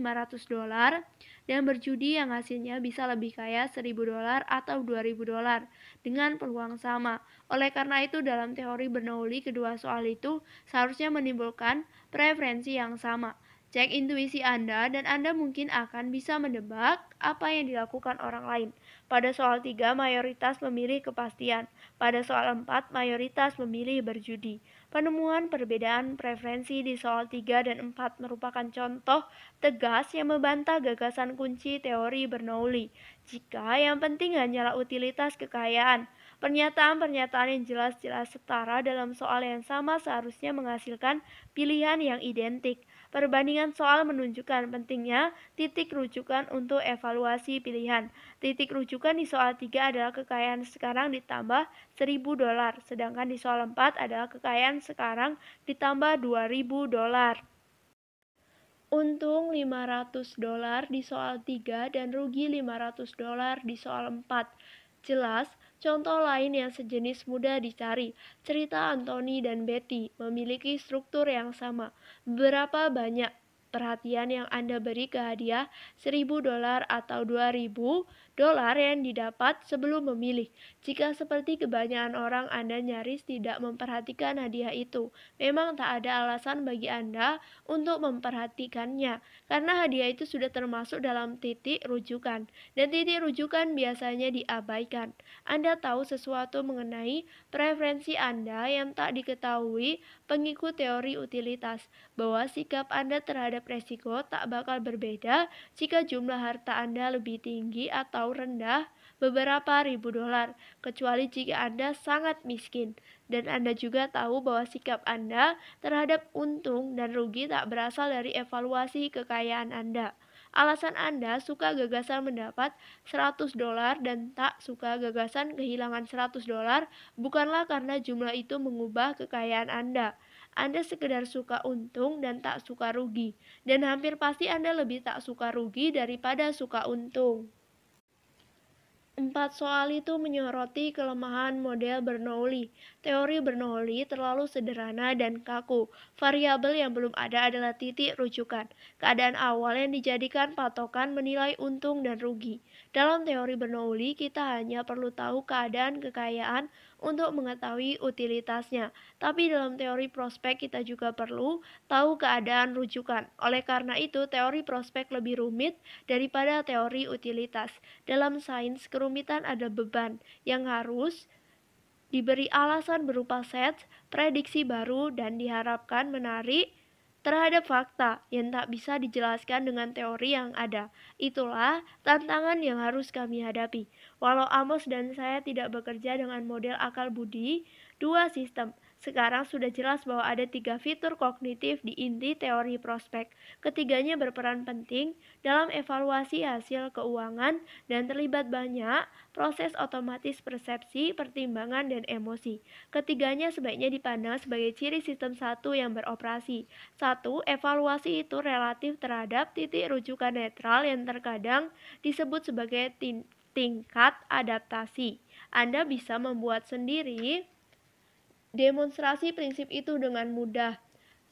dan berjudi yang hasilnya bisa lebih kaya $1.000 atau $2.000 dengan peluang sama. Oleh karena itu dalam teori Bernoulli kedua soal itu seharusnya menimbulkan preferensi yang sama. Cek intuisi Anda dan Anda mungkin akan bisa menebak apa yang dilakukan orang lain. Pada soal 3 mayoritas memilih kepastian. Pada soal 4 mayoritas memilih berjudi. Penemuan perbedaan preferensi di soal 3 dan 4 merupakan contoh tegas yang membantah gagasan kunci teori Bernoulli. Jika yang penting hanyalah utilitas kekayaan, pernyataan-pernyataan yang jelas-jelas setara dalam soal yang sama seharusnya menghasilkan pilihan yang identik. Perbandingan soal menunjukkan pentingnya titik rujukan untuk evaluasi pilihan. Titik rujukan di soal 3 adalah kekayaan sekarang ditambah $1.000, sedangkan di soal 4 adalah kekayaan sekarang ditambah $2.000. Untung $500 di soal 3 dan rugi $500 di soal 4. Jelas, contoh lain yang sejenis mudah dicari. Cerita Anthony dan Betty memiliki struktur yang sama. Berapa banyak perhatian yang Anda beri ke hadiah $1.000 atau $2.000 yang didapat sebelum memilih. Jika seperti kebanyakan orang Anda nyaris tidak memperhatikan hadiah itu, memang tak ada alasan bagi Anda untuk memperhatikannya, karena hadiah itu sudah termasuk dalam titik rujukan, dan titik rujukan biasanya diabaikan. Anda tahu sesuatu mengenai preferensi Anda yang tak diketahui pengikut teori utilitas, bahwa sikap Anda terhadap resiko tak bakal berbeda jika jumlah harta Anda lebih tinggi atau rendah beberapa ribu dolar, kecuali jika Anda sangat miskin. Dan Anda juga tahu bahwa sikap Anda terhadap untung dan rugi tak berasal dari evaluasi kekayaan Anda. Alasan Anda suka gagasan mendapat $100 dan tak suka gagasan kehilangan $100 bukanlah karena jumlah itu mengubah kekayaan Anda. Anda sekedar suka untung dan tak suka rugi. Dan hampir pasti Anda lebih tak suka rugi daripada suka untung. 4 soal itu menyoroti kelemahan model Bernoulli. Teori Bernoulli terlalu sederhana dan kaku. Variabel yang belum ada adalah titik rujukan. Keadaan awal yang dijadikan patokan menilai untung dan rugi. Dalam teori Bernoulli, kita hanya perlu tahu keadaan kekayaan untuk mengetahui utilitasnya. Tapi dalam teori prospek kita juga perlu tahu keadaan rujukan. Oleh karena itu, teori prospek lebih rumit daripada teori utilitas. Dalam sains kerumitan ada beban yang harus diberi alasan berupa set, prediksi baru, dan diharapkan menarik terhadap fakta yang tak bisa dijelaskan dengan teori yang ada. Itulah tantangan yang harus kami hadapi. Walau Amos dan saya tidak bekerja dengan model akal budi, dua sistem. Sekarang sudah jelas bahwa ada 3 fitur kognitif di inti teori prospek. Ketiganya berperan penting dalam evaluasi hasil keuangan dan terlibat banyak proses otomatis persepsi, pertimbangan, dan emosi. Ketiganya sebaiknya dipandang sebagai ciri sistem satu yang beroperasi. 1. Evaluasi itu relatif terhadap titik rujukan netral yang terkadang disebut sebagai tingkat adaptasi. Anda bisa membuat sendiri demonstrasi prinsip itu dengan mudah.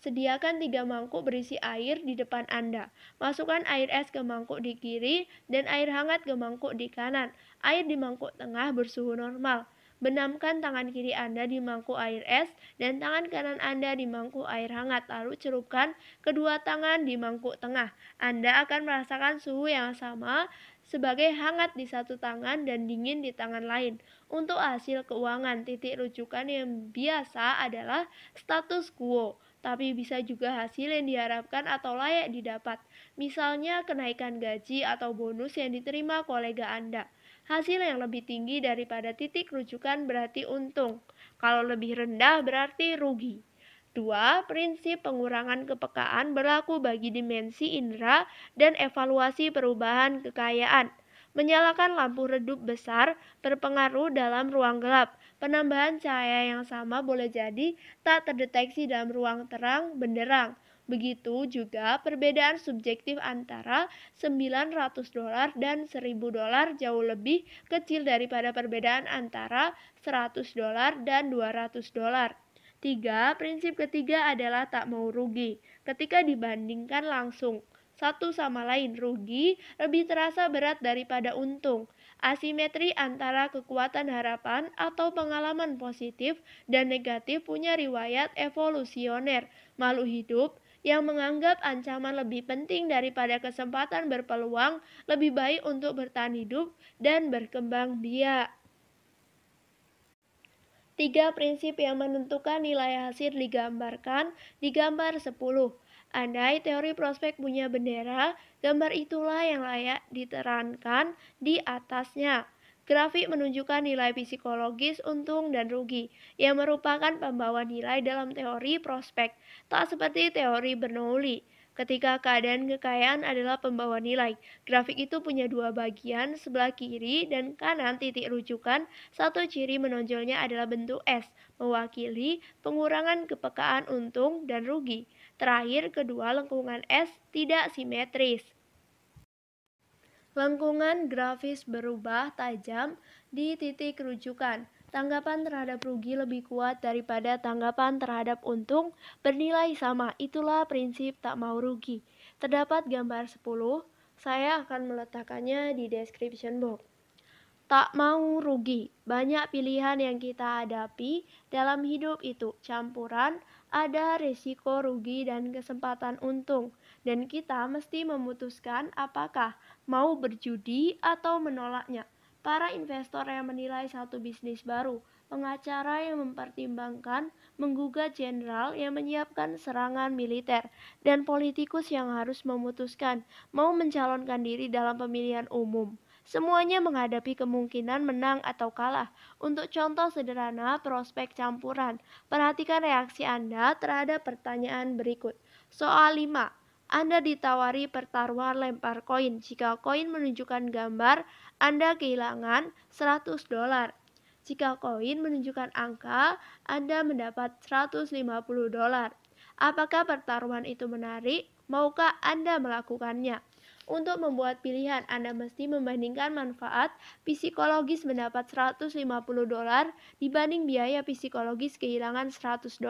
Sediakan 3 mangkuk berisi air di depan Anda. Masukkan air es ke mangkuk di kiri dan air hangat ke mangkuk di kanan. Air di mangkuk tengah bersuhu normal. Benamkan tangan kiri Anda di mangkuk air es dan tangan kanan Anda di mangkuk air hangat. Lalu celupkan kedua tangan di mangkuk tengah. Anda akan merasakan suhu yang sama sebagai hangat di satu tangan dan dingin di tangan lain. Untuk hasil keuangan, titik rujukan yang biasa adalah status quo, tapi bisa juga hasil yang diharapkan atau layak didapat. Misalnya kenaikan gaji atau bonus yang diterima kolega Anda. Hasil yang lebih tinggi daripada titik rujukan berarti untung. Kalau lebih rendah berarti rugi. 2. Prinsip pengurangan kepekaan berlaku bagi dimensi indera dan evaluasi perubahan kekayaan. Menyalakan lampu redup besar berpengaruh dalam ruang gelap. Penambahan cahaya yang sama boleh jadi tak terdeteksi dalam ruang terang benderang. Begitu juga perbedaan subjektif antara $900 dan $1.000 jauh lebih kecil daripada perbedaan antara $100 dan $200. 3. Prinsip ketiga adalah tak mau rugi. Ketika dibandingkan langsung satu sama lain, rugi lebih terasa berat daripada untung. Asimetri antara kekuatan harapan atau pengalaman positif dan negatif punya riwayat evolusioner. Makhluk hidup yang menganggap ancaman lebih penting daripada kesempatan berpeluang lebih baik untuk bertahan hidup dan berkembang biak. 3 prinsip yang menentukan nilai hasil digambarkan di gambar 10. Andai teori prospek punya bendera, gambar itulah yang layak diterankan di atasnya. Grafik menunjukkan nilai psikologis untung dan rugi, yang merupakan pembawa nilai dalam teori prospek, tak seperti teori Bernoulli. Ketika keadaan kekayaan adalah pembawa nilai, grafik itu punya dua bagian, sebelah kiri dan kanan titik rujukan. Satu ciri menonjolnya adalah bentuk S, mewakili pengurangan kepekaan untung dan rugi. Terakhir, kedua lengkungan S tidak simetris. Lengkungan grafis berubah tajam di titik rujukan. Tanggapan terhadap rugi lebih kuat daripada tanggapan terhadap untung, bernilai sama. Itulah prinsip tak mau rugi. Terdapat gambar 10, saya akan meletakkannya di description box. Tak mau rugi. Banyak pilihan yang kita hadapi dalam hidup itu. Campuran, ada risiko rugi dan kesempatan untung. Dan kita mesti memutuskan apakah mau berjudi atau menolaknya. Para investor yang menilai satu bisnis baru, pengacara yang mempertimbangkan menggugat jenderal yang menyiapkan serangan militer, dan politikus yang harus memutuskan mau mencalonkan diri dalam pemilihan umum. Semuanya menghadapi kemungkinan menang atau kalah. Untuk contoh sederhana prospek campuran, perhatikan reaksi Anda terhadap pertanyaan berikut. Soal 5. Anda ditawari pertaruhan lempar koin. Jika koin menunjukkan gambar, Anda kehilangan $100. Jika koin menunjukkan angka, Anda mendapat $150. Apakah pertaruhan itu menarik? Maukah Anda melakukannya? Untuk membuat pilihan, Anda mesti membandingkan manfaat psikologis mendapat $150 dibanding biaya psikologis kehilangan $100.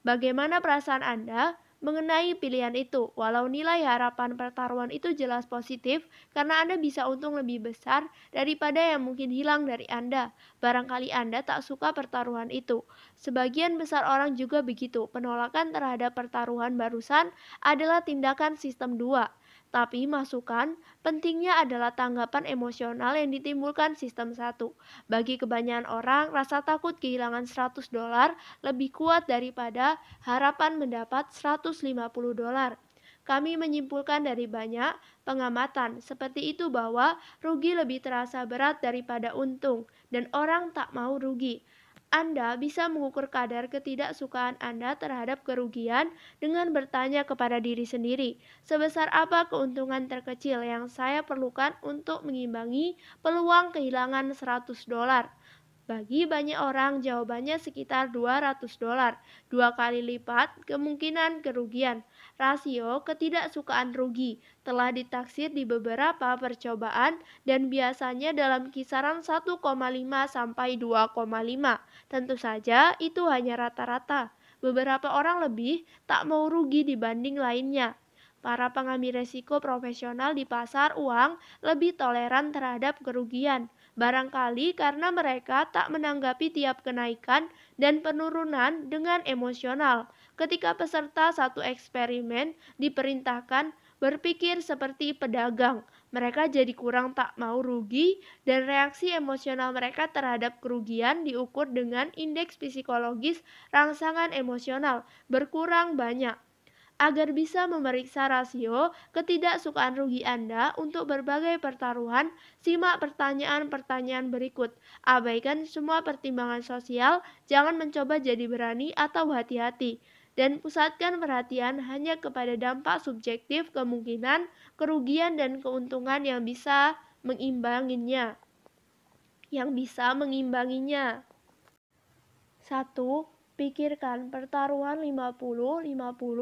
Bagaimana perasaan Anda mengenai pilihan itu? Walau nilai harapan pertaruhan itu jelas positif, karena Anda bisa untung lebih besar daripada yang mungkin hilang dari Anda. Barangkali Anda tak suka pertaruhan itu. Sebagian besar orang juga begitu. Penolakan terhadap pertaruhan barusan adalah tindakan sistem 2. Tapi masukan pentingnya adalah tanggapan emosional yang ditimbulkan sistem 1. Bagi kebanyakan orang, rasa takut kehilangan $100 lebih kuat daripada harapan mendapat $150. Kami menyimpulkan dari banyak pengamatan seperti itu bahwa rugi lebih terasa berat daripada untung, dan orang tak mau rugi. Anda bisa mengukur kadar ketidaksukaan Anda terhadap kerugian dengan bertanya kepada diri sendiri, sebesar apa keuntungan terkecil yang saya perlukan untuk mengimbangi peluang kehilangan $100? Bagi banyak orang, jawabannya sekitar $200, 2 kali lipat kemungkinan kerugian. Rasio ketidaksukaan rugi telah ditaksir di beberapa percobaan dan biasanya dalam kisaran 1,5 sampai 2,5. Tentu saja itu hanya rata-rata. Beberapa orang lebih tak mau rugi dibanding lainnya. Para pengambil resiko profesional di pasar uang lebih toleran terhadap kerugian. Barangkali karena mereka tak menanggapi tiap kenaikan dan penurunan dengan emosional. Ketika peserta satu eksperimen diperintahkan berpikir seperti pedagang, mereka jadi kurang tak mau rugi, dan reaksi emosional mereka terhadap kerugian diukur dengan indeks psikologis rangsangan emosional berkurang banyak. Agar bisa memeriksa rasio ketidaksukaan rugi Anda untuk berbagai pertaruhan, simak pertanyaan-pertanyaan berikut. Abaikan semua pertimbangan sosial, jangan mencoba jadi berani atau hati-hati, dan pusatkan perhatian hanya kepada dampak subjektif kemungkinan, kerugian, dan keuntungan yang bisa mengimbanginya. 1. Pikirkan pertaruhan 50-50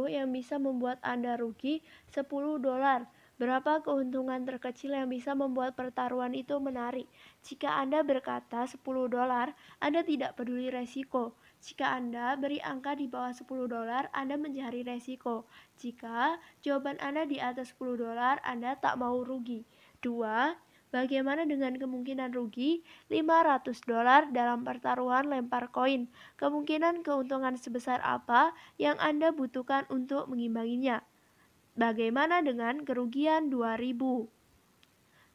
yang bisa membuat Anda rugi $10. Berapa keuntungan terkecil yang bisa membuat pertaruhan itu menarik? Jika Anda berkata $10, Anda tidak peduli resiko. Jika Anda beri angka di bawah $10, Anda mencari resiko. Jika jawaban Anda di atas $10, Anda tak mau rugi. 2. Bagaimana dengan kemungkinan rugi $500 dalam pertaruhan lempar koin? Kemungkinan keuntungan sebesar apa yang Anda butuhkan untuk mengimbanginya? Bagaimana dengan kerugian 2.000?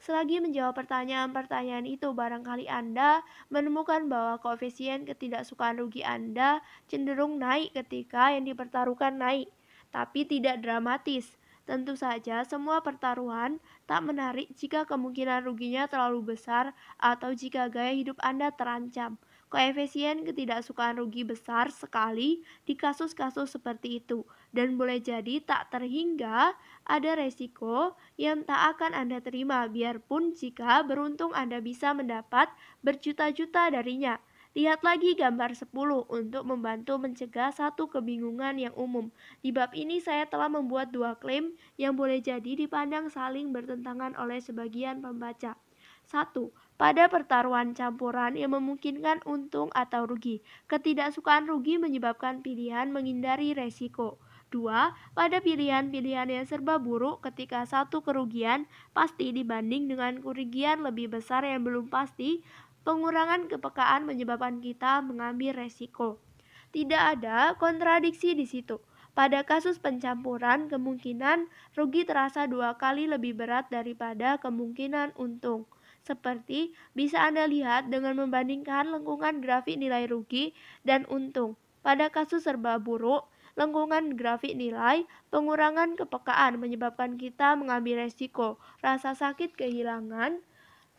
Selagi menjawab pertanyaan-pertanyaan itu, barangkali Anda menemukan bahwa koefisien ketidaksukaan rugi Anda cenderung naik ketika yang dipertaruhkan naik, tapi tidak dramatis. Tentu saja, semua pertaruhan tak menarik jika kemungkinan ruginya terlalu besar atau jika gaya hidup Anda terancam. Koefisien ketidaksukaan rugi besar sekali di kasus-kasus seperti itu, dan boleh jadi tak terhingga ada resiko yang tak akan Anda terima, biarpun jika beruntung Anda bisa mendapat berjuta-juta darinya. Lihat lagi gambar 10 untuk membantu mencegah satu kebingungan yang umum. Di bab ini saya telah membuat 2 klaim yang boleh jadi dipandang saling bertentangan oleh sebagian pembaca. 1. Pada pertaruhan campuran yang memungkinkan untung atau rugi, ketidaksukaan rugi menyebabkan pilihan menghindari resiko. 2. Pada pilihan-pilihan yang serba buruk ketika satu kerugian pasti dibanding dengan kerugian lebih besar yang belum pasti, pengurangan kepekaan menyebabkan kita mengambil resiko. Tidak ada kontradiksi di situ. Pada kasus pencampuran, kemungkinan rugi terasa 2 kali lebih berat daripada kemungkinan untung. Seperti bisa Anda lihat dengan membandingkan lengkungan grafik nilai rugi dan untung. Pada kasus serba buruk, lengkungan grafik nilai pengurangan kepekaan menyebabkan kita mengambil resiko. Rasa sakit kehilangan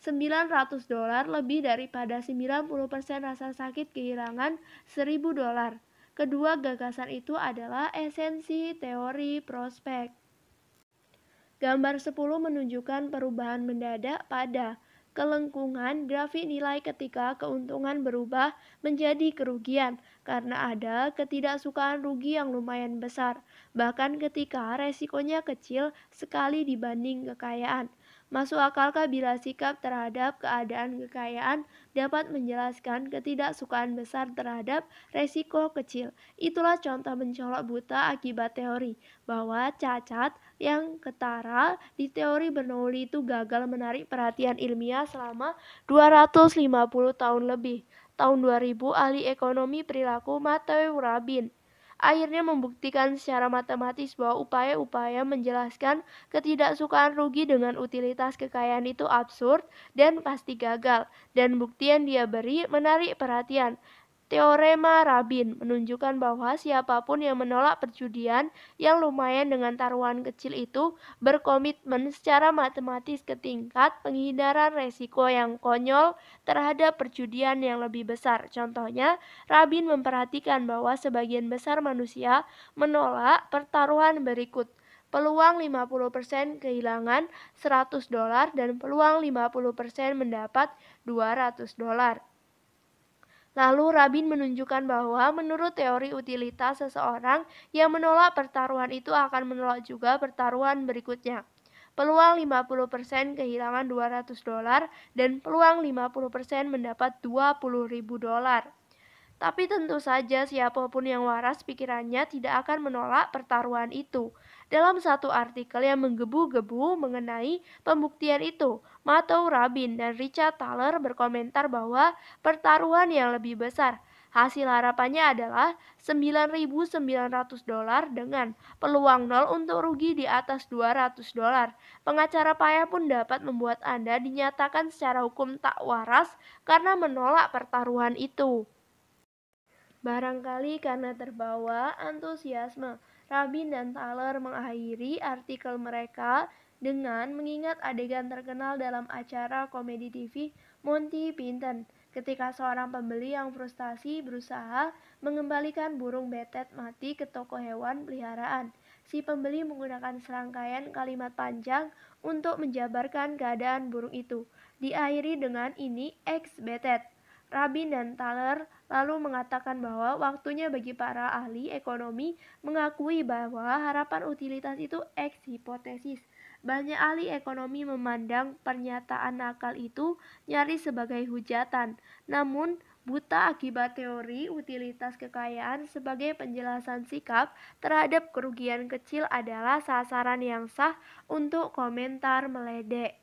$900 lebih daripada 90% rasa sakit kehilangan $1.000. Kedua gagasan itu adalah esensi teori prospek. Gambar 10 menunjukkan perubahan mendadak pada kelengkungan grafik nilai ketika keuntungan berubah menjadi kerugian karena ada ketidaksukaan rugi yang lumayan besar, bahkan ketika resikonya kecil sekali dibanding kekayaan. Masuk akalkah bila sikap terhadap keadaan kekayaan dapat menjelaskan ketidaksukaan besar terhadap resiko kecil? Itulah contoh mencolok buta akibat teori bahwa cacat yang ketara di teori Bernoulli itu gagal menarik perhatian ilmiah selama 250 tahun lebih. Tahun 2000, ahli ekonomi perilaku Matthew Rabin akhirnya membuktikan secara matematis bahwa upaya-upaya menjelaskan ketidaksukaan rugi dengan utilitas kekayaan itu absurd dan pasti gagal, dan bukti yang dia beri menarik perhatian. Teorema Rabin menunjukkan bahwa siapapun yang menolak perjudian yang lumayan dengan taruhan kecil itu berkomitmen secara matematis ke tingkat penghindaran resiko yang konyol terhadap perjudian yang lebih besar. Contohnya, Rabin memperhatikan bahwa sebagian besar manusia menolak pertaruhan berikut. Peluang 50% kehilangan $100 dan peluang 50% mendapat $200. Lalu Rabin menunjukkan bahwa menurut teori utilitas seseorang yang menolak pertaruhan itu akan menolak juga pertaruhan berikutnya. Peluang 50% kehilangan $200 dan peluang 50% mendapat $20.000. Tapi tentu saja siapapun yang waras pikirannya tidak akan menolak pertaruhan itu. Dalam satu artikel yang menggebu-gebu mengenai pembuktian itu, Matthew Rabin dan Richard Thaler berkomentar bahwa pertaruhan yang lebih besar hasil harapannya adalah $9.900 dengan peluang nol untuk rugi di atas $200. Pengacara payah pun dapat membuat Anda dinyatakan secara hukum tak waras karena menolak pertaruhan itu. Barangkali karena terbawa antusiasme, Rabin dan Thaler mengakhiri artikel mereka dengan mengingat adegan terkenal dalam acara komedi TV Monty Python ketika seorang pembeli yang frustasi berusaha mengembalikan burung betet mati ke toko hewan peliharaan. Si pembeli menggunakan serangkaian kalimat panjang untuk menjabarkan keadaan burung itu. Diakhiri dengan "ini ex betet". Rabin dan Thaler lalu mengatakan bahwa waktunya bagi para ahli ekonomi mengakui bahwa harapan utilitas itu ex hipotesis. Banyak ahli ekonomi memandang pernyataan nakal itu nyaris sebagai hujatan. Namun, buta akibat teori utilitas kekayaan sebagai penjelasan sikap terhadap kerugian kecil adalah sasaran yang sah untuk komentar meledek.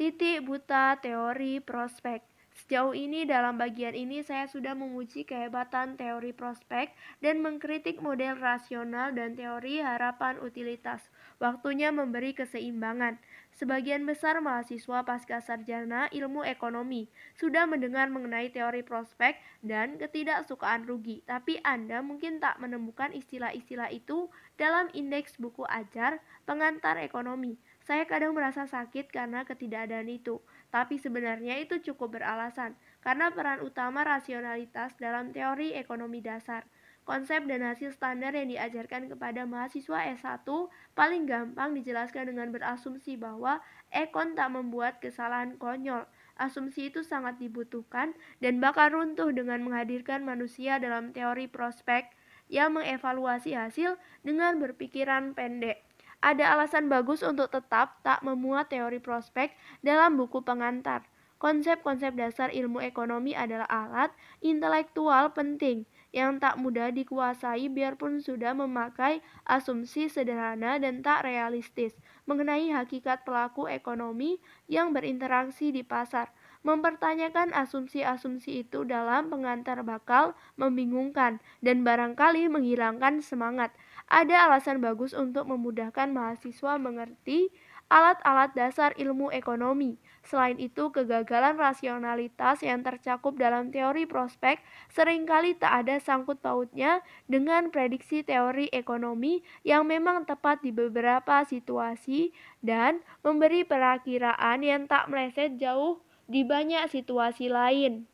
Titik buta teori prospek. Sejauh ini dalam bagian ini saya sudah memuji kehebatan teori prospek dan mengkritik model rasional dan teori harapan utilitas. Waktunya memberi keseimbangan. Sebagian besar mahasiswa pasca sarjana ilmu ekonomi sudah mendengar mengenai teori prospek dan ketidaksukaan rugi, tapi Anda mungkin tak menemukan istilah-istilah itu dalam indeks buku ajar pengantar ekonomi. Saya kadang merasa sakit karena ketidakadaan itu, tapi sebenarnya itu cukup beralasan, karena peran utama rasionalitas dalam teori ekonomi dasar. Konsep dan hasil standar yang diajarkan kepada mahasiswa S1 paling gampang dijelaskan dengan berasumsi bahwa ekon tak membuat kesalahan konyol. Asumsi itu sangat dibutuhkan dan bakal runtuh dengan menghadirkan manusia dalam teori prospek yang mengevaluasi hasil dengan berpikiran pendek. Ada alasan bagus untuk tetap tak memuat teori prospek dalam buku pengantar. Konsep-konsep dasar ilmu ekonomi adalah alat intelektual penting yang tak mudah dikuasai biarpun sudah memakai asumsi sederhana dan tak realistis mengenai hakikat pelaku ekonomi yang berinteraksi di pasar. Mempertanyakan asumsi-asumsi itu dalam pengantar bakal membingungkan dan barangkali menghilangkan semangat. Ada alasan bagus untuk memudahkan mahasiswa mengerti alat-alat dasar ilmu ekonomi. Selain itu, kegagalan rasionalitas yang tercakup dalam teori prospek seringkali tak ada sangkut pautnya dengan prediksi teori ekonomi yang memang tepat di beberapa situasi dan memberi perakiraan yang tak meleset jauh di banyak situasi lain.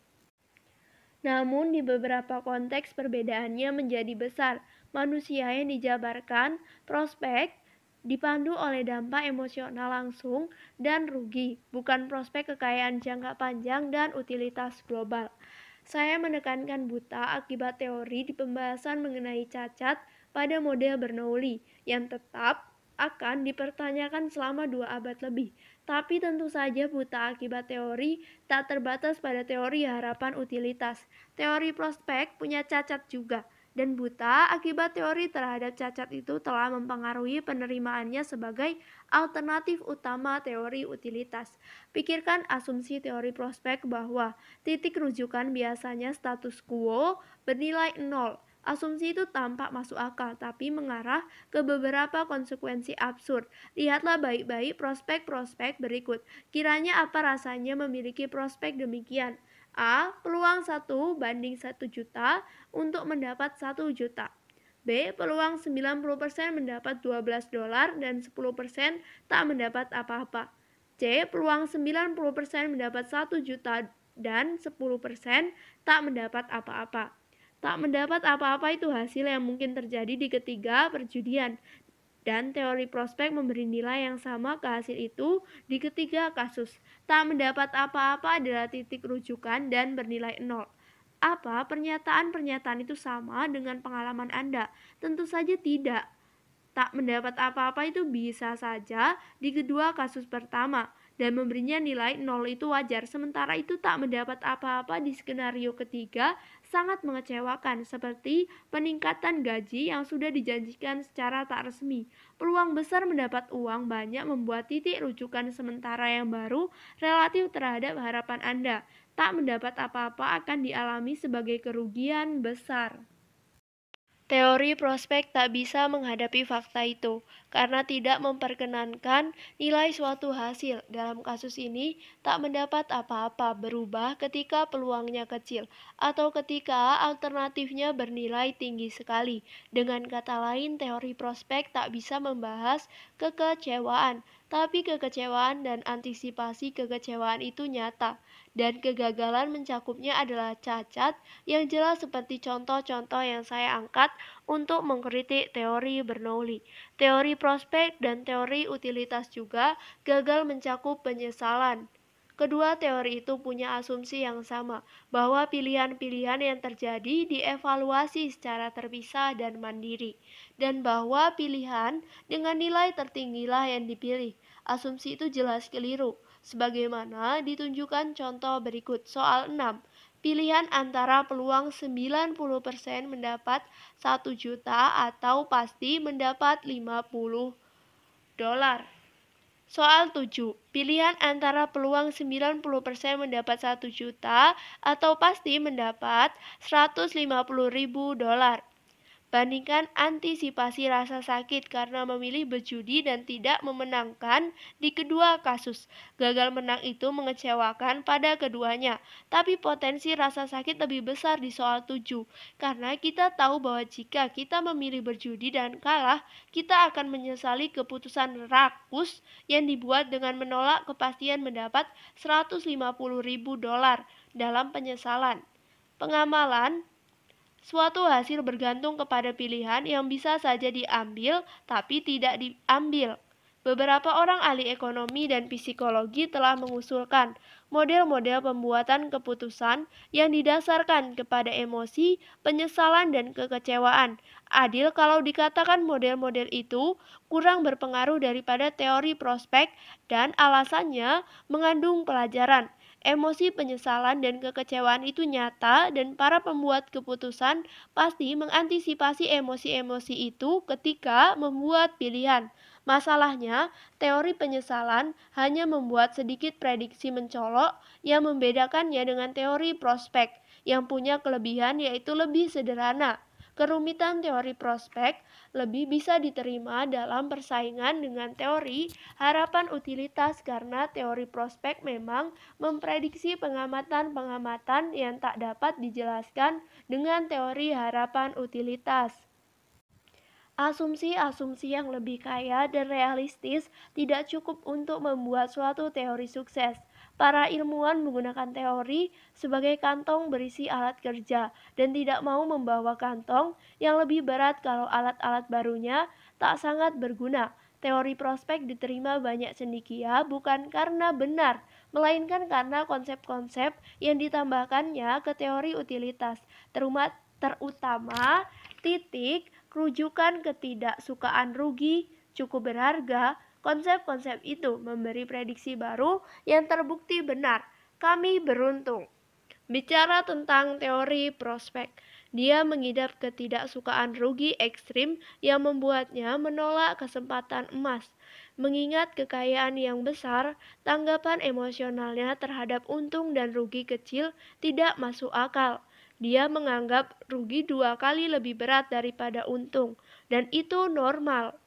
Namun di beberapa konteks perbedaannya menjadi besar. Manusia yang dijabarkan prospek dipandu oleh dampak emosional langsung dan rugi, bukan prospek kekayaan jangka panjang dan utilitas global. Saya menekankan buta akibat teori di pembahasan mengenai cacat pada model Bernoulli yang tetap akan dipertanyakan selama 2 abad lebih. Tapi tentu saja buta akibat teori tak terbatas pada teori harapan utilitas. Teori prospek punya cacat juga, dan buta akibat teori terhadap cacat itu telah mempengaruhi penerimaannya sebagai alternatif utama teori utilitas. Pikirkan asumsi teori prospek bahwa titik rujukan biasanya status quo bernilai 0. Asumsi itu tampak masuk akal, tapi mengarah ke beberapa konsekuensi absurd. Lihatlah baik-baik prospek-prospek berikut. Kiranya apa rasanya memiliki prospek demikian? A. Peluang 1/1 juta untuk mendapat 1 juta. B. Peluang 90% mendapat $12 dan 10% tak mendapat apa-apa. C. Peluang 90% mendapat 1 juta dan 10% tak mendapat apa-apa. Tak mendapat apa-apa itu hasil yang mungkin terjadi di ketiga perjudian, dan teori prospek memberi nilai yang sama ke hasil itu di ketiga kasus. Tak mendapat apa-apa adalah titik rujukan dan bernilai 0. Apa pernyataan-pernyataan itu sama dengan pengalaman Anda? Tentu saja tidak. Tak mendapat apa-apa itu bisa saja di kedua kasus pertama, dan memberinya nilai 0 itu wajar. Sementara itu tak mendapat apa-apa di skenario ketiga sangat mengecewakan, seperti peningkatan gaji yang sudah dijanjikan secara tak resmi. Peluang besar mendapat uang banyak membuat titik rujukan sementara yang baru relatif terhadap harapan Anda. Tak mendapat apa-apa akan dialami sebagai kerugian besar. Teori prospek tak bisa menghadapi fakta itu karena tidak memperkenankan nilai suatu hasil. Dalam kasus ini, tak mendapat apa-apa berubah ketika peluangnya kecil atau ketika alternatifnya bernilai tinggi sekali. Dengan kata lain, teori prospek tak bisa membahas kekecewaan, tapi kekecewaan dan antisipasi kekecewaan itu nyata. Dan kegagalan mencakupnya adalah cacat yang jelas seperti contoh-contoh yang saya angkat untuk mengkritik teori Bernoulli. Teori prospek dan teori utilitas juga gagal mencakup penyesalan. Kedua teori itu punya asumsi yang sama, bahwa pilihan-pilihan yang terjadi dievaluasi secara terpisah dan mandiri, dan bahwa pilihan dengan nilai tertinggilah yang dipilih. Asumsi itu jelas keliru, sebagaimana ditunjukkan contoh berikut. Soal 6. Pilihan antara peluang 90% mendapat 1 juta atau pasti mendapat $50. Soal 7. Pilihan antara peluang 90% mendapat 1 juta atau pasti mendapat $150.000. Bandingkan antisipasi rasa sakit karena memilih berjudi dan tidak memenangkan di kedua kasus. Gagal menang itu mengecewakan pada keduanya, tapi potensi rasa sakit lebih besar di soal 7, karena kita tahu bahwa jika kita memilih berjudi dan kalah, kita akan menyesali keputusan rakus yang dibuat dengan menolak kepastian mendapat $150.000 dalam penyesalan. Pengamalan suatu hasil bergantung kepada pilihan yang bisa saja diambil tapi tidak diambil. Beberapa orang ahli ekonomi dan psikologi telah mengusulkan model-model pembuatan keputusan yang didasarkan kepada emosi, penyesalan, dan kekecewaan. Adil kalau dikatakan model-model itu kurang berpengaruh daripada teori prospek, dan alasannya mengandung pelajaran. Emosi penyesalan dan kekecewaan itu nyata, dan para pembuat keputusan pasti mengantisipasi emosi-emosi itu ketika membuat pilihan. Masalahnya, teori penyesalan hanya membuat sedikit prediksi mencolok yang membedakannya dengan teori prospek, yang punya kelebihan yaitu lebih sederhana. Kerumitan teori prospek lebih bisa diterima dalam persaingan dengan teori harapan utilitas karena teori prospek memang memprediksi pengamatan-pengamatan yang tak dapat dijelaskan dengan teori harapan utilitas. Asumsi-asumsi yang lebih kaya dan realistis tidak cukup untuk membuat suatu teori sukses. Para ilmuwan menggunakan teori sebagai kantong berisi alat kerja dan tidak mau membawa kantong yang lebih berat kalau alat-alat barunya tak sangat berguna. Teori prospek diterima banyak cendekia bukan karena benar, melainkan karena konsep-konsep yang ditambahkannya ke teori utilitas, terutama titik, rujukan ketidaksukaan rugi, cukup berharga. Konsep-konsep itu memberi prediksi baru yang terbukti benar. Kami beruntung. Bicara tentang teori prospek, dia mengidap ketidaksukaan rugi ekstrim yang membuatnya menolak kesempatan emas. Mengingat kekayaan yang besar, tanggapan emosionalnya terhadap untung dan rugi kecil tidak masuk akal. Dia menganggap rugi 2 kali lebih berat daripada untung, dan itu normal.